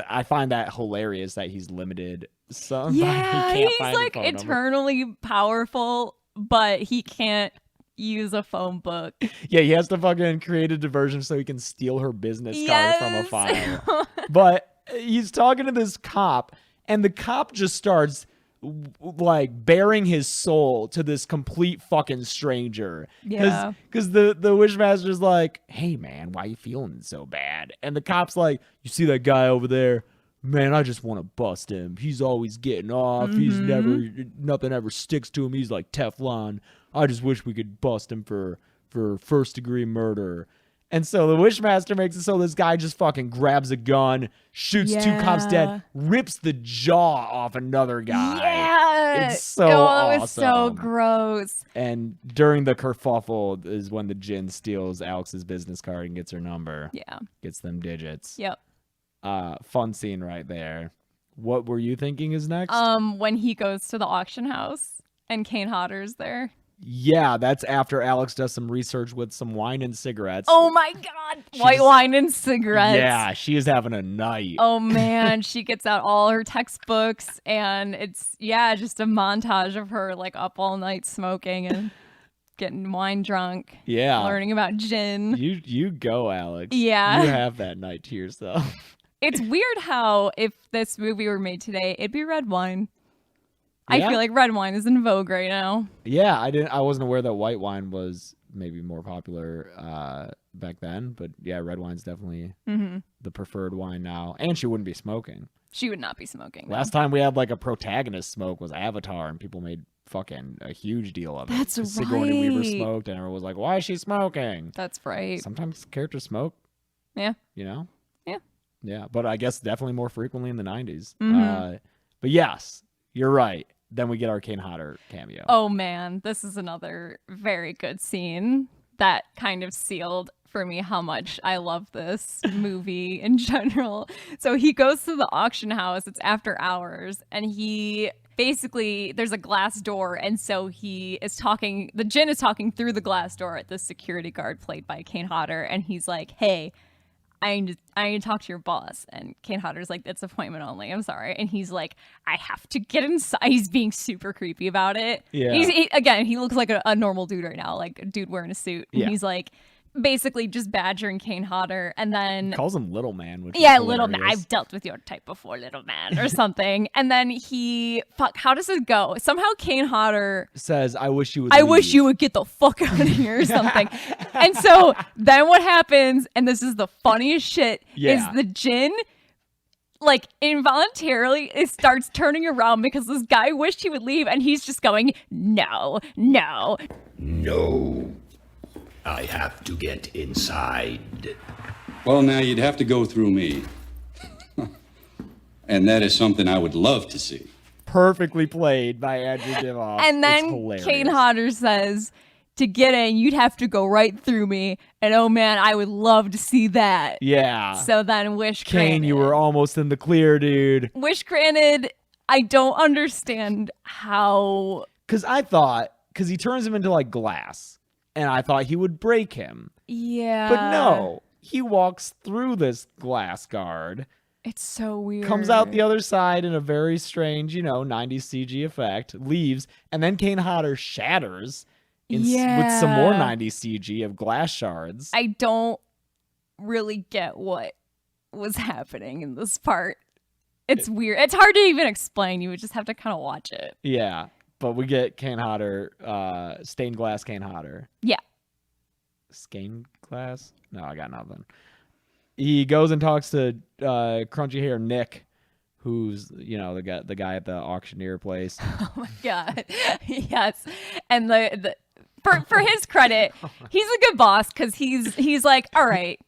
I find that hilarious that he's limited. Yeah, he can't he's find her like phone number. eternally powerful, but he can't use a phone book. Yeah, he has to fucking create a diversion so he can steal her business card from a file. But he's talking to this cop, and the cop just starts like bearing his soul to this complete fucking stranger. Yeah. Because the Wishmaster's like, hey man, why you feeling so bad? And the cop's like, you see that guy over there? Man, I just want to bust him. He's always getting off. He's nothing ever sticks to him. He's like Teflon. I just wish we could bust him for first degree murder. And so the Wishmaster makes it so this guy just fucking grabs a gun, shoots two cops dead, rips the jaw off another guy. Yeah. It's so it awesome. was so gross. And during the kerfuffle is when the Jinn steals Alex's business card and gets her number. Yeah. Gets them digits. Yep. Fun scene right there. What were you thinking is next? When he goes to the auction house and Kane Hodder's there. Yeah, that's after Alex does some research with some wine and cigarettes. Oh my god, white wine and cigarettes. Yeah, she is having a night. Oh man, she gets out all her textbooks and it's just a montage of her like up all night smoking and getting wine drunk. Yeah. Learning about Jinn. You go, Alex. Yeah. You have that night to yourself. It's weird how if this movie were made today, it'd be red wine. Yeah. I feel like red wine is in vogue right now. Yeah, I wasn't aware that white wine was maybe more popular back then, but yeah, red wine's definitely the preferred wine now. And she wouldn't be smoking. She would not be smoking. Last time we had like a protagonist smoke was Avatar, and people made fucking a huge deal of it. That's right. Sigourney Weaver smoked, and everyone was like, "Why is she smoking?" That's right. Sometimes characters smoke. Yeah. You know. Yeah. Yeah, but I guess definitely more frequently in the 90s. Mhm. But yes, you're right. Then we get our Kane Hodder cameo. Oh man, this is another very good scene that kind of sealed for me how much I love this movie in general. So he goes to the auction house, it's after hours, and he basically, there's a glass door, and so he is talking, the Jinn is talking through the glass door at the security guard played by Kane Hodder, and he's like, hey, I need to talk to your boss. And Kane Hodder's like, it's appointment only. I'm sorry. And he's like, I have to get inside. He's being super creepy about it. Yeah. He looks like a normal dude right now, like a dude wearing a suit. And Yeah. he's like, basically just badgering Kane Hodder. And then Calls him Little Man. Which yeah, is little man. hilarious. I've dealt with your type before, little man, or something. And then how does it go? Somehow Kane Hodder Says, I wish you would I wish leave." you would get the fuck out of here or something. And so then what happens, and this is the funniest shit, Yeah. is the Jinn, like involuntarily, it starts turning around because this guy wished he would leave, and he's just going, no, no. No. I have to get inside. Well, now you'd have to go through me. And that is something I would love to see. Perfectly played by Andrew Divoff. And It's then hilarious. Kane Hodder says, to get in, you'd have to go right through me. And oh man, I would love to see that. Yeah. So then wish Kane, granted. you were almost in the clear, dude. Wish granted, I don't understand how. Because he turns him into like glass, and I thought he would break him. Yeah. But no, he walks through this glass guard, It's so weird. comes out the other side in a very strange, 90s CG effect, leaves, and then Kane Hodder shatters with some more 90s CG of glass shards. I don't really get what was happening in this part. It's weird. It's hard to even explain. You would just have to kind of watch it. Yeah, but we get Kane Hodder, stained glass Kane Hodder. Yeah. Stained glass? No, I got nothing. He goes and talks to crunchy hair Nick, who's the guy at the auctioneer place. Oh my god. Yes. And the for his credit, he's a good boss because he's like, all right,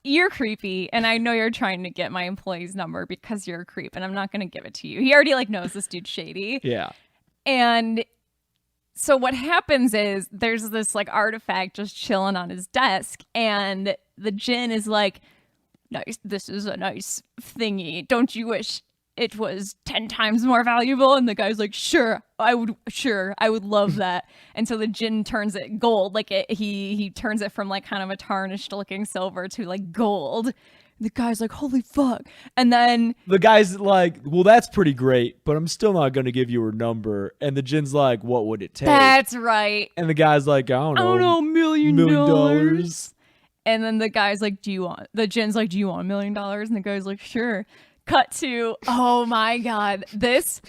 you're creepy, and I know you're trying to get my employee's number because you're a creep, and I'm not gonna give it to you. He already knows this dude's shady. Yeah. And so what happens is there's this artifact just chilling on his desk, and the Jinn is like, nice, this is a nice thingy. Don't you wish it was 10 times more valuable? And the guy's like, sure, I would love that. And so the Jinn turns it gold, he turns it from kind of a tarnished looking silver to gold. The guy's like, holy fuck. And then the guy's like, well, that's pretty great, but I'm still not going to give you her number. And the Jinn's like, what would it take? That's right. And the guy's like, I don't know, $1 million. And then the guy's like, the Jinn's like, do you want $1 million? And the guy's like, sure. Cut to, oh my god, this.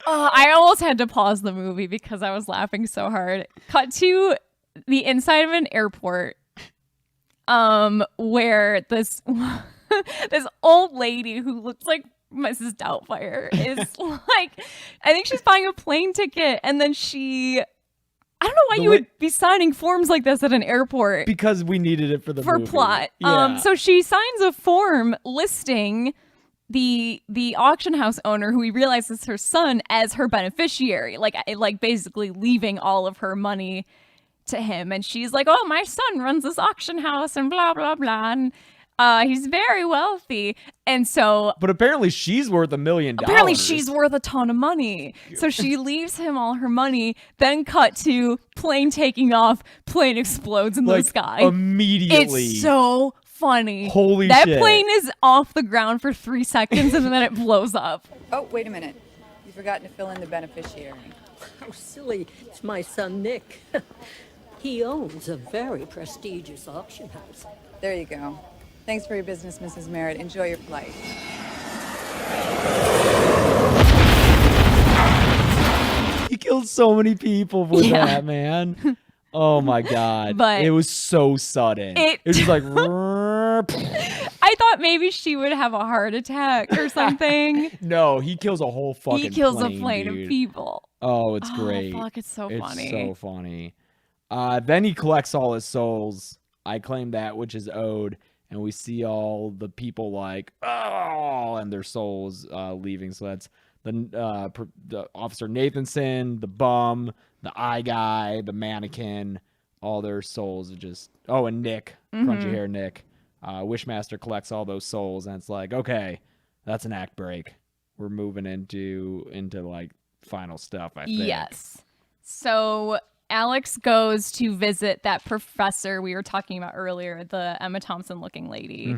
I almost had to pause the movie because I was laughing so hard. Cut to the inside of an airport, where this this old lady who looks like Mrs. Doubtfire is I think she's buying a plane ticket, and then I don't know why you would be signing forms like this at an airport. Because we needed it for the movie. Plot. Yeah. So she signs a form listing the auction house owner, who we realize is her son, as her beneficiary, basically leaving all of her money to him. And she's like, oh, my son runs this auction house and blah blah blah, and he's very wealthy. And so, but apparently she's worth $1 million. Apparently she's worth a ton of money. So she leaves him all her money. Then cut to plane taking off. Plane explodes in the sky immediately. It's so funny. Holy that shit. plane is off the ground for 3 seconds and then it blows up. Oh, wait a minute. You've forgotten to fill in the beneficiary. How silly. It's my son, Nick. He owns a very prestigious auction house. There you go. Thanks for your business, Mrs. Merritt. Enjoy your flight. He killed so many people with that, man. Oh my god. But it was so sudden. It was just like I thought maybe she would have a heart attack or something. No, he kills a whole fucking He kills plane, a plane dude. of people. Oh, it's great. Fuck, it's so funny. It's so funny. Then he collects all his souls. I claim that which is owed. And we see all the people and their souls leaving. So that's the Officer Nathanson, the bum, the eye guy, the mannequin. All their souls are just... Oh, and Nick, crunchy hair Nick. Wishmaster collects all those souls, and it's like, okay, that's an act break. We're moving into final stuff, I think. Yes. So Alex goes to visit that professor we were talking about earlier, the Emma Thompson looking lady,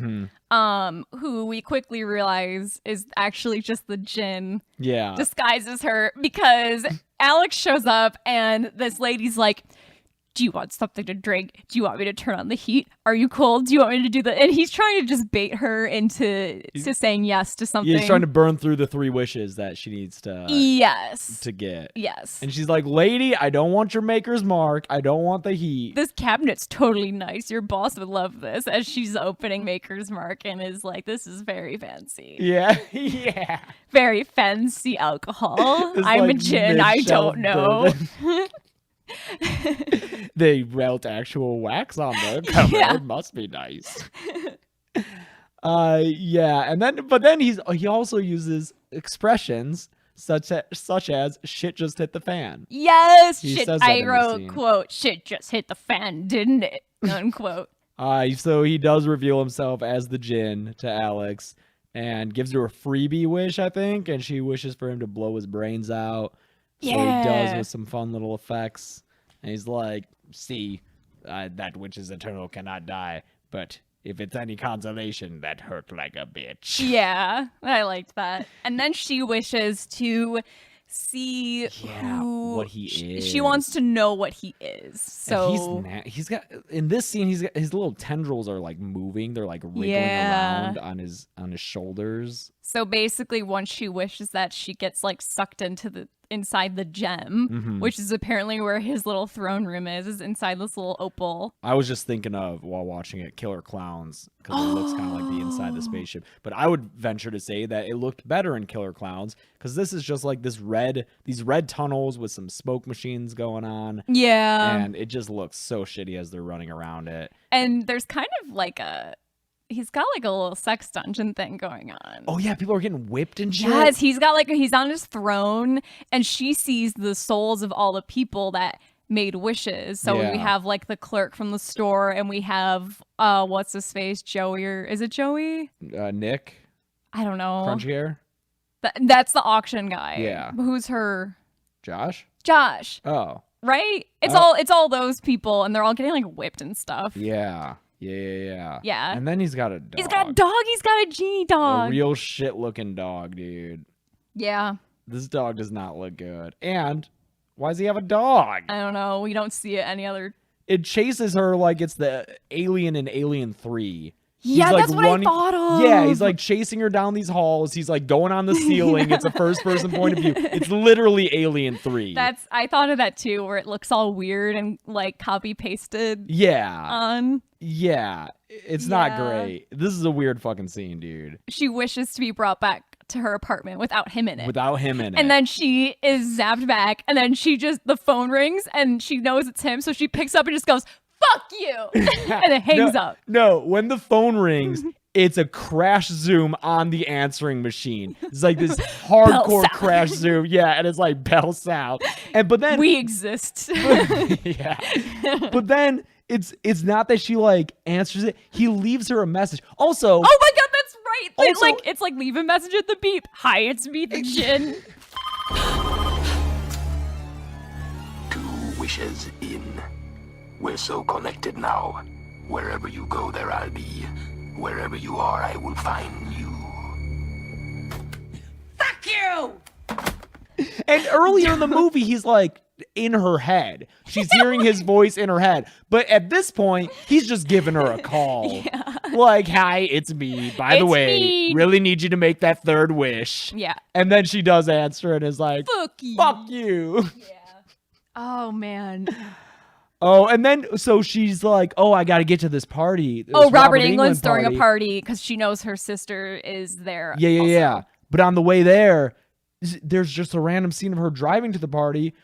who we quickly realize is actually just the Jinn. Yeah. Disguises her, because Alex shows up and this lady's like, do you want something to drink? Do you want me to turn on the heat? Are you cold? Do you want me to do that? And he's trying to just bait her into saying yes to something. Yeah, he's trying to burn through the 3 wishes that she needs to get. Yes. And she's like, lady, I don't want your maker's mark. I don't want the heat. This cabinet's totally nice. Your boss would love this. As she's opening Maker's Mark and is like, this is very fancy. Yeah. Yeah. Very fancy alcohol. I'm a Jinn. I don't know. They melt actual wax on the cover. Yeah. It must be nice. But then he also uses expressions such as shit just hit the fan. Yes, He shit. says that I in the wrote, scene. quote, shit just hit the fan, didn't it? Unquote. So he does reveal himself as the Jinn to Alex and gives her a freebie wish, I think, and she wishes for him to blow his brains out. So he does with some fun little effects. And he's like, see, that which is eternal cannot die, but if it's any consolation, that hurt like a bitch. Yeah, I liked that. And then she wishes to see what he is. She wants to know what he is. So and he's got in this scene, he's got his little tendrils are moving. They're wriggling around on his shoulders. So basically, once she wishes that, she gets sucked into inside the gem, which is apparently where his little throne room is inside this little opal. I was just thinking of, while watching it, Killer Clowns, because it looks kind of like the inside of the spaceship. But I would venture to say that it looked better in Killer Clowns, because this is just like these red tunnels with some smoke machines going on. Yeah. And it just looks so shitty as they're running around it. And there's kind of like he's got like a little sex dungeon thing going on. Oh yeah, people are getting whipped and shit. Yes, he's on his throne, and she sees the souls of all the people that made wishes. So we have like the clerk from the store, and we have what's his face, Joey, or is it Joey? Nick. I don't know. Crunchy hair. That's the auction guy. Yeah. Who's her? Josh. Oh. Right? It's all those people, and they're all getting like whipped and stuff. Yeah. Yeah. Yeah. And then he's got a dog. He's got a dog. He's got a genie dog. A real shit looking dog, dude. Yeah. This dog does not look good. And why does he have a dog? I don't know. We don't see it any other. It chases her like it's the alien in Alien 3. Yeah, He's like that's what I thought of. Yeah, he's like chasing her down these halls. He's like going on the ceiling. It's a first person point of view. It's literally Alien 3. I thought of that too, where it looks all weird and like copy pasted. Yeah. Yeah. It's not great. This is a weird fucking scene, dude. She wishes to be brought back to her apartment without him in it. And then she is zapped back, and then the phone rings, and she knows it's him, so she picks up and just goes, "Fuck you," and it hangs up. No, when the phone rings, it's a crash zoom on the answering machine. It's like this hardcore crash zoom. Yeah, and it's like bell sound. But then we exist. Yeah. But then it's not that she like answers it. He leaves her a message. Also, oh my god, that's right. It's like leave a message at the beep. Hi, it's me, the Jinn. 2 wishes in. We're so connected now. Wherever you go, there I'll be. Wherever you are, I will find you. Fuck you! And earlier in the movie, he's like in her head. She's hearing his voice in her head. But at this point, he's just giving her a call. Yeah. Like, hi, it's me. By the way, really need you to make that 3rd wish. Yeah. And then she does answer and is like, fuck you. Yeah. Oh, man. Oh, and then, so she's like, oh, I got to get to this party. Robert Englund's throwing a party because she knows her sister is there. Yeah. But on the way there, there's just a random scene of her driving to the party,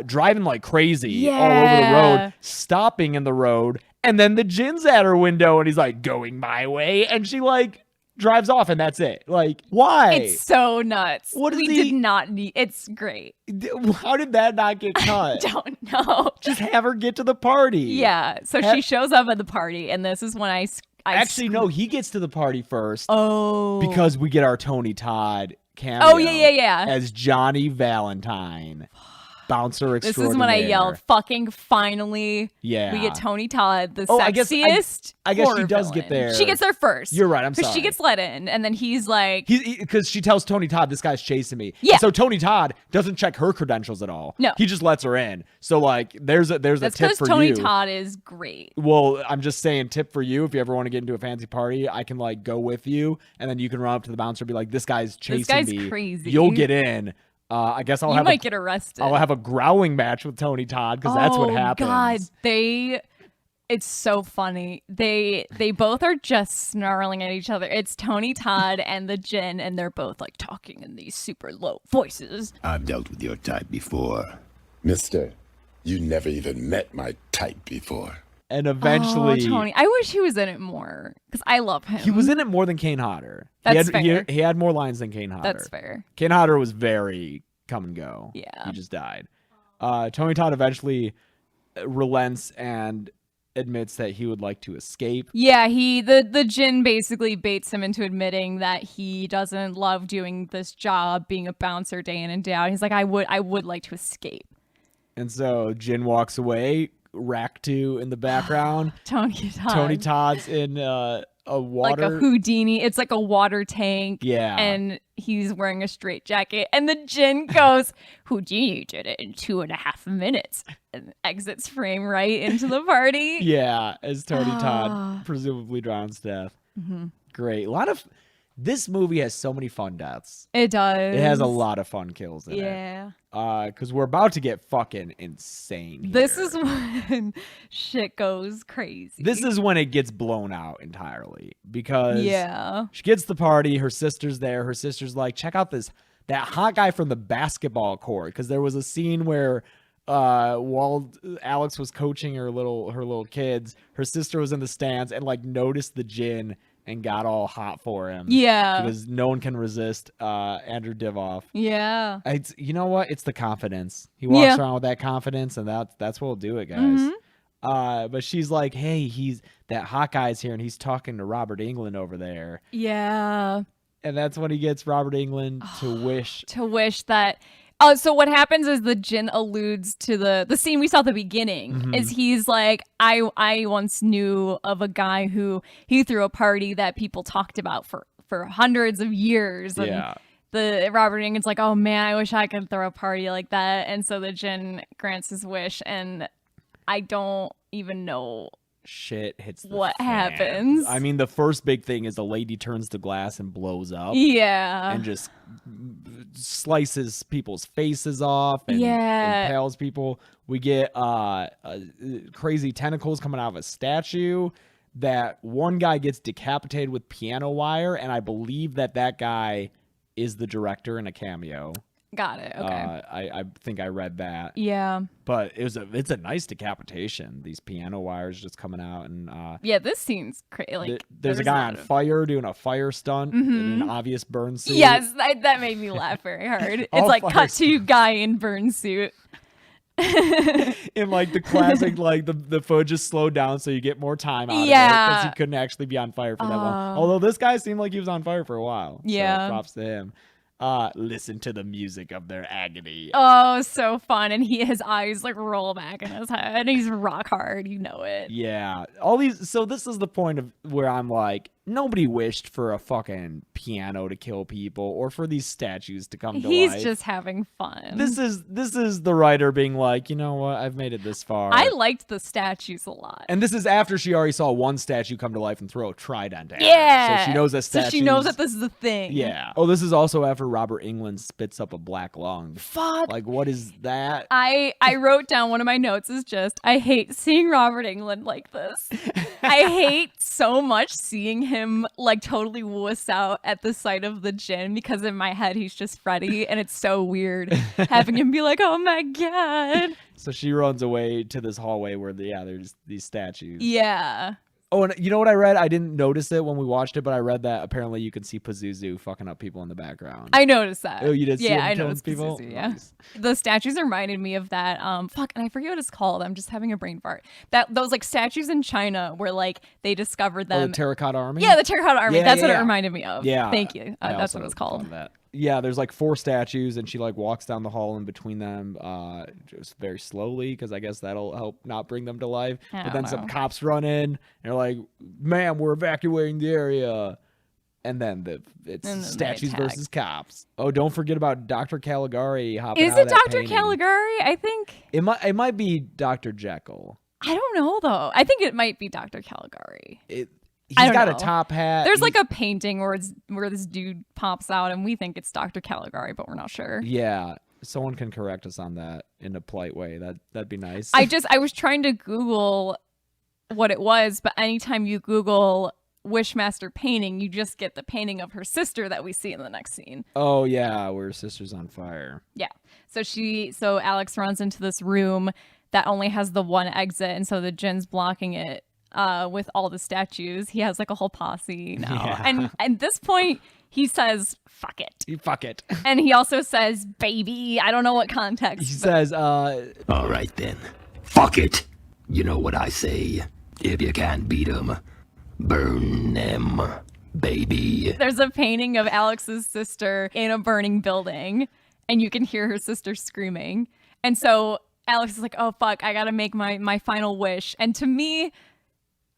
driving like crazy all over the road, stopping in the road, and then the Jinn's at her window, and he's like, going my way, and she like drives off, and that's it. Like, why? It's so nuts. We did not need. It's great. How did that not get cut? I don't know. Just have her get to the party. Yeah. So she shows up at the party, and this is when I actually no, he gets to the party first. Oh, because we get our Tony Todd cameo. Oh yeah. As Johnny Valentine. Bouncer extraordinaire. This is when I yelled, fucking finally. Yeah. We get Tony Todd, the sexiest. I guess she does villain. get there. She gets there first. You're right. I'm sorry. Because she gets let in, and then he's like, because she tells Tony Todd, this guy's chasing me. Yeah. And so Tony Todd doesn't check her credentials at all. No. He just lets her in. So like, there's a tip for you. That's because Tony Todd is great. Well, I'm just saying, tip for you, if you ever want to get into a fancy party, I can like go with you, and then you can run up to the bouncer and be like, this guy's chasing me. This guy's crazy. You'll get in. I guess you might get arrested. I'll have a growling match with Tony Todd because that's what happens. God, it's so funny. They both are just snarling at each other. It's Tony Todd and the Jinn, and they're both like talking in these super low voices. I've dealt with your type before. Mister, you never even met my type before. And eventually, Tony, I wish he was in it more because I love him. He was in it more than Kane Hodder. That's fair. He had more lines than Kane Hodder. That's fair. Kane Hodder was very come and go. Yeah, he just died. Tony Todd eventually relents and admits that he would like to escape. Yeah, the Jinn basically baits him into admitting that he doesn't love doing this job, being a bouncer day in and day out. He's like, I would like to escape. And so Jinn walks away. Rack 2 in the background. Tony Todd's in a water, like a Houdini. It's like a water tank. Yeah, and he's wearing a straitjacket. And the Jinn goes, "Houdini did it in 2.5 minutes," and exits frame right into the party. Yeah, as Tony Todd presumably drowns to death. Mm-hmm. Great, a lot of This movie has so many fun deaths. It does. It has a lot of fun kills in it. Yeah. Because we're about to get fucking insane here. This is when shit goes crazy. This is when it gets blown out entirely. Because yeah, she gets the party. Her sister's there. Her sister's like, check out that hot guy from the basketball court. Because there was a scene where while Alex was coaching her little kids, her sister was in the stands and like noticed the Jinn and got all hot for him. Yeah. Because no one can resist Andrew Divoff. Yeah. It's, you know what? It's the confidence. He walks around with that confidence, and that's what'll do it, guys. Mm-hmm. But she's like, hey, that hot guy's here, and he's talking to Robert Englund over there. Yeah. And that's when he gets Robert Englund to wish. To wish that... so what happens is the Jinn alludes to the scene we saw at the beginning. Is he's like, I once knew of a guy who he threw a party that people talked about for hundreds of years. And the Robert Englund's like, oh man, I wish I could throw a party like that. And so the Jinn grants his wish, and I don't even know shit hits the what fan. happens. I mean, the first big thing is the lady turns the glass and blows up. Yeah. And just slices people's faces off and impales people. We get crazy tentacles coming out of a statue. That one guy gets decapitated with piano wire, and I believe that guy is the director in a cameo. Got it. Okay. I think I read that. Yeah. But it's a nice decapitation. These piano wires just coming out, and yeah, this scene's crazy. Like, there's a guy on fire doing a fire stunt in an obvious burn suit. Yes, that made me laugh very hard. It's like cut to guy in burn suit. In like the classic, like the footage is slowed down so you get more time out of it because he couldn't actually be on fire for that long. Although this guy seemed like he was on fire for a while. Yeah. So props to him. Listen to the music of their agony. Oh, so fun. And his eyes like roll back in his head, and he's rock hard, you know it. Yeah. All these, so this is the point of where I'm like, nobody wished for a fucking piano to kill people or for these statues to come to life. He's just having fun. This is the writer being like, you know what, I've made it this far. I liked the statues a lot. And this is after she already saw one statue come to life and throw a trident at her. Yeah. So she knows that So she knows that this is the thing. Yeah. Oh, this is also after Robert Englund spits up a black lung. Fuck. Like, what is that? I wrote down, one of my notes is just, I hate seeing Robert Englund like this. I hate so much seeing him like totally wuss out at the sight of the Jinn, because in my head he's just Freddy, and it's so weird having him be like, oh my god. So she runs away to this hallway where there's these statues. Yeah. Oh, and you know what I read? I didn't notice it when we watched it, but I read that apparently you can see Pazuzu fucking up people in the background. I noticed that. Oh, you did see him I killing noticed people? Pazuzu, yeah. Nice. The statues reminded me of that. Fuck, and I forget what it's called. I'm just having a brain fart. Those like statues in China where like they discovered them. Oh, the Terracotta Army? Yeah, the Terracotta Army. Yeah, That's what yeah. it reminded me of. Yeah. Thank you. I That's also what it was called. found that. Yeah, there's like 4 statues, and she like walks down the hall in between them just very slowly, because I guess that'll help not bring them to life. I But don't then know. some cops run in, and they're like, ma'am, we're evacuating the area. And then it's And then they statues attack. versus cops. Oh, don't forget about Dr. Caligari hopping Is out it of that Dr. painting. Caligari? I think. It might be Dr. Jekyll. I don't know though. I think it might be Dr. Caligari. He's I don't got know. a top hat. There's like a painting where this dude pops out, and we think it's Dr. Caligari, but we're not sure. Yeah, someone can correct us on that in a polite way. That'd be nice. I was trying to Google what it was, but anytime you Google Wishmaster painting, you just get the painting of her sister that we see in the next scene. Oh yeah, where her sister's on fire. Yeah. So Alex runs into this room that only has the one exit, and so the Jinn's blocking it with all the statues. He has like a whole posse now. Yeah. And at this point, he says, fuck it. Fuck it. And he also says, baby. I don't know what context. He says, All right then. Fuck it. You know what I say. If you can't beat 'em, burn them, baby. There's a painting of Alex's sister in a burning building, and you can hear her sister screaming. And so Alex is like, oh, fuck, I gotta make my final wish. And to me,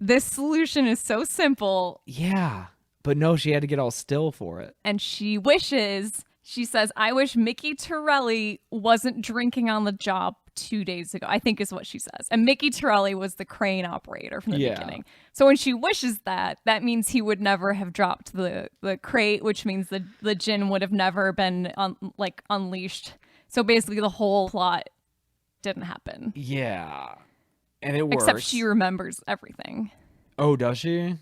this solution is so simple. yeah, but no, she had to get all still for it. And she wishes She says, I wish Mickey Torelli wasn't drinking on the job 2 days ago, I think is what she says. And Mickey Torelli was the crane operator from the beginning. So when she wishes that means he would never have dropped the crate, which means the Jinn would have never been unleashed. So basically the whole plot didn't happen. Yeah. And it works. Except she remembers everything. Oh, does she?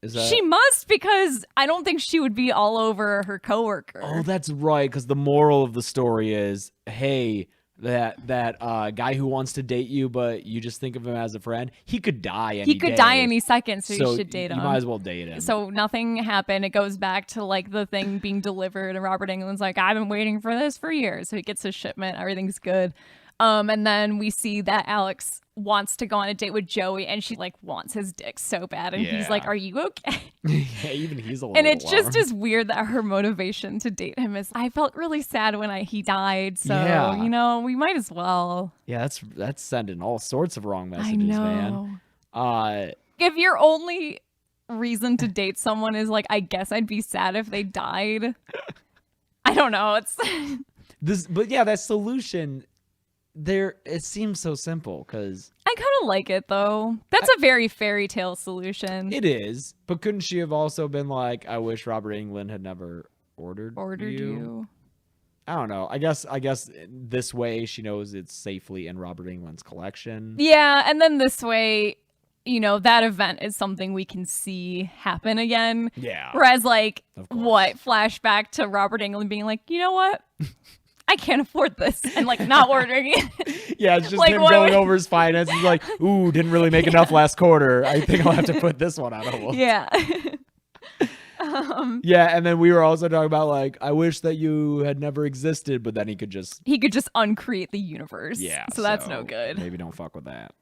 She must, because I don't think she would be all over her coworker. Oh, that's right. Because the moral of the story is, hey, that guy who wants to date you, but you just think of him as a friend, he could die any He could day. die any second, so you should date him. You might as well date him. So nothing happened. It goes back to like the thing being delivered, and Robert Englund's like, I've been waiting for this for years. So he gets his shipment. Everything's good. And then we see that Alex wants to go on a date with Joey, and she like wants his dick so bad, and he's like, are you okay? Yeah, even he's a little And it's alarmed. just as weird that her motivation to date him is, I felt really sad when he died, so you know, we might as well. Yeah, that's sending all sorts of wrong messages, I know. man. If your only reason to date someone is like, I guess I'd be sad if they died, I don't know. It's but yeah, that solution there, it seems so simple because I kind of like it though. That's a very fairy tale solution. it is. But couldn't she have also been like, I wish Robert Englund had never ordered you? I don't know. I guess this way she knows it's safely in Robert Englund's collection. Yeah, and then this way, you know, that event is something we can see happen again. Yeah. Whereas like flashback to Robert Englund being like, you know what? I can't afford this, and like not ordering it. Yeah, it's just like, him going over his finances. He's like, ooh, didn't really make enough last quarter. I think I'll have to put this one on hold. Yeah. Yeah, and then we were also talking about like, I wish that you had never existed, but then he could just uncreate the universe. Yeah. So that's no good. Maybe don't fuck with that.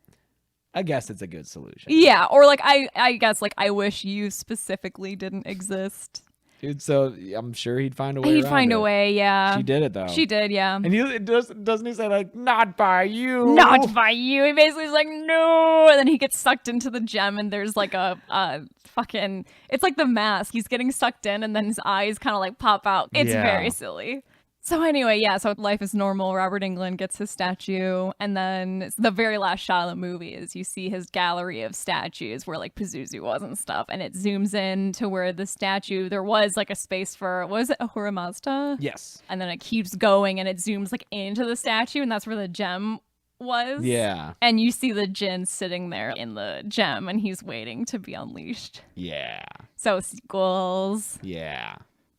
I guess it's a good solution. Yeah, or like I guess like I wish you specifically didn't exist. Dude, so I'm sure he'd find a way. He'd find a way, yeah. She did it though. She did, yeah. And doesn't he say like, not by you? Not by you. He basically is like, no. And then he gets sucked into the gem, and there's like a fucking, it's like the mask. He's getting sucked in, and then his eyes kind of like pop out. It's very silly. So anyway, yeah, so life is normal. Robert Englund gets his statue, and then the very last shot of the movie is you see his gallery of statues where like Pazuzu was and stuff, and it zooms in to where the statue, there was like a space for, was it Ahura Mazda? Yes. And then it keeps going, and it zooms like into the statue, and that's where the gem was. Yeah. And you see the Jinn sitting there in the gem, and he's waiting to be unleashed. Yeah. So sequels. Yeah.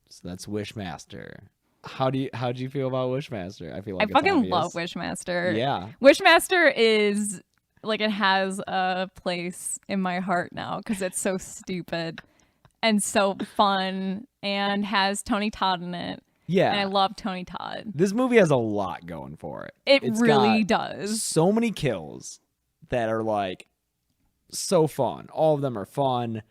So that's Wishmaster. How do you feel about Wishmaster? I feel like I it's fucking obvious. love Wishmaster. Yeah. Wishmaster is like, it has a place in my heart now because it's so stupid and so fun and has Tony Todd in it. Yeah. And I love Tony Todd. This movie has a lot going for it. It's really does. So many kills that are like so fun. All of them are fun.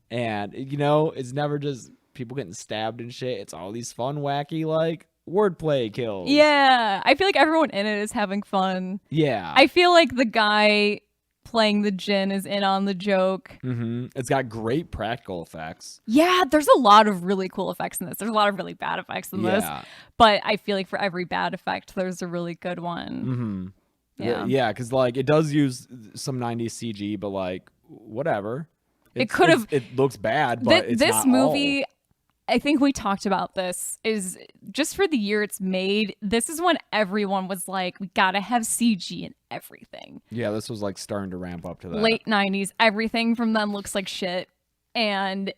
And you know, it's never just people getting stabbed and shit. It's all these fun, wacky, like wordplay kills. Yeah. I feel like everyone in it is having fun. Yeah. I feel like the guy playing the Jinn is in on the joke. Mm-hmm. It's got great practical effects. Yeah, there's a lot of really cool effects in this. There's a lot of really bad effects in this. But I feel like for every bad effect, there's a really good one. Mm-hmm. Yeah, because like it does use some 90s CG, but like whatever. It could have. It looks bad, but it's this not movie. all. I think we talked about this, is just for the year it's made. This is when everyone was like, we gotta have CG in everything. Yeah, this was like starting to ramp up to that. Late 90s, everything from them looks like shit. And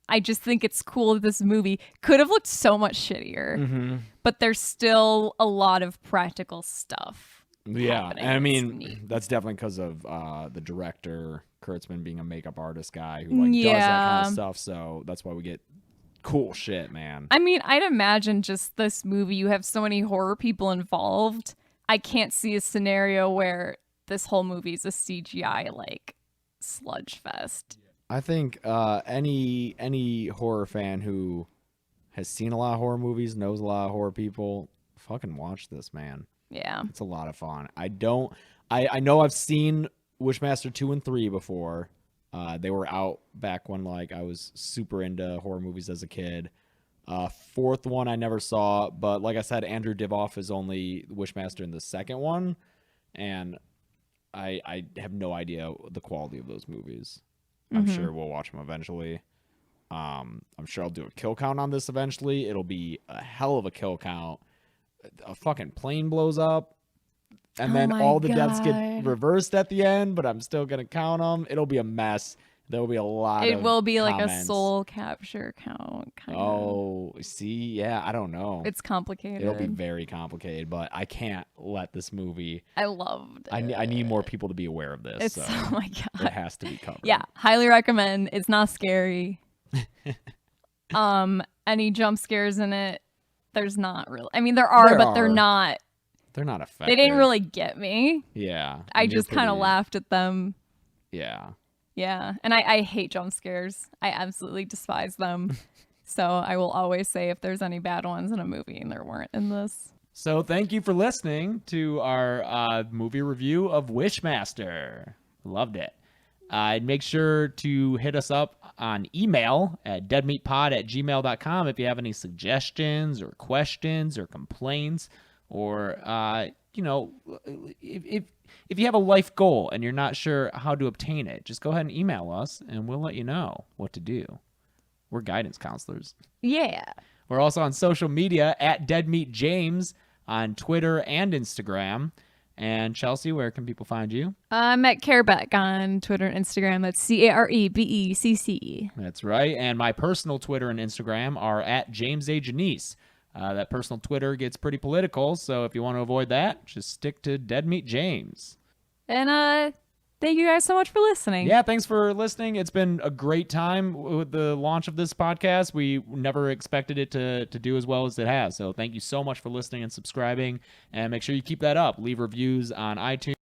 I just think it's cool that this movie could have looked so much shittier, but there's still a lot of practical stuff. Yeah, and I mean, that's definitely because of the director, Kurtzman, being a makeup artist guy who like does that kind of stuff. So that's why we get cool shit, man. I mean, I'd imagine just this movie, you have so many horror people involved. I can't see a scenario where this whole movie is a CGI like sludge fest. I think any horror fan who has seen a lot of horror movies, knows a lot of horror people, fucking watch this, man. Yeah. It's a lot of fun. I know I've seen Wishmaster 2 and 3 before. They were out back when like I was super into horror movies as a kid. Fourth one I never saw, but like I said, Andrew Divoff is only Wishmaster in the second one, and I have no idea the quality of those movies. I'm sure we'll watch them eventually. I'm sure I'll do a kill count on this eventually. It'll be a hell of a kill count. A fucking plane blows up, and then all the deaths get reversed at the end, but I'm still gonna count them. It'll be a mess. There will be a lot. It will be like a comments. soul capture count. Kind of. See, yeah, I don't know. It's complicated. It'll be very complicated, but I can't let this movie. I loved it. I need more people to be aware of this. It's oh my god, it has to be covered. Yeah, highly recommend. It's not scary. Any jump scares in it? There's not really. I mean, there are, but they're not. They're not effective. They didn't really get me. Yeah. I just kind of laughed at them. Yeah. Yeah, and I hate jump scares. I absolutely despise them. So I will always say if there's any bad ones in a movie, and there weren't in this. So thank you for listening to our movie review of Wishmaster. Loved it. Make sure to hit us up on email at deadmeatpod@gmail.com if you have any suggestions or questions or complaints, or if you have a life goal and you're not sure how to obtain it, just go ahead and email us and we'll let you know what to do. We're guidance counselors. Yeah. We're also on social media at DeadMeatJames on Twitter and Instagram. And Chelsea, where can people find you? I'm at Carebeck on Twitter and Instagram. That's CareBecc. That's right. And my personal Twitter and Instagram are at James A. Janisse. That personal Twitter gets pretty political, so if you want to avoid that, just stick to Dead Meat James. And thank you guys so much for listening. Yeah, thanks for listening. It's been a great time with the launch of this podcast. We never expected it to do as well as it has. So thank you so much for listening and subscribing. And make sure you keep that up. Leave reviews on iTunes.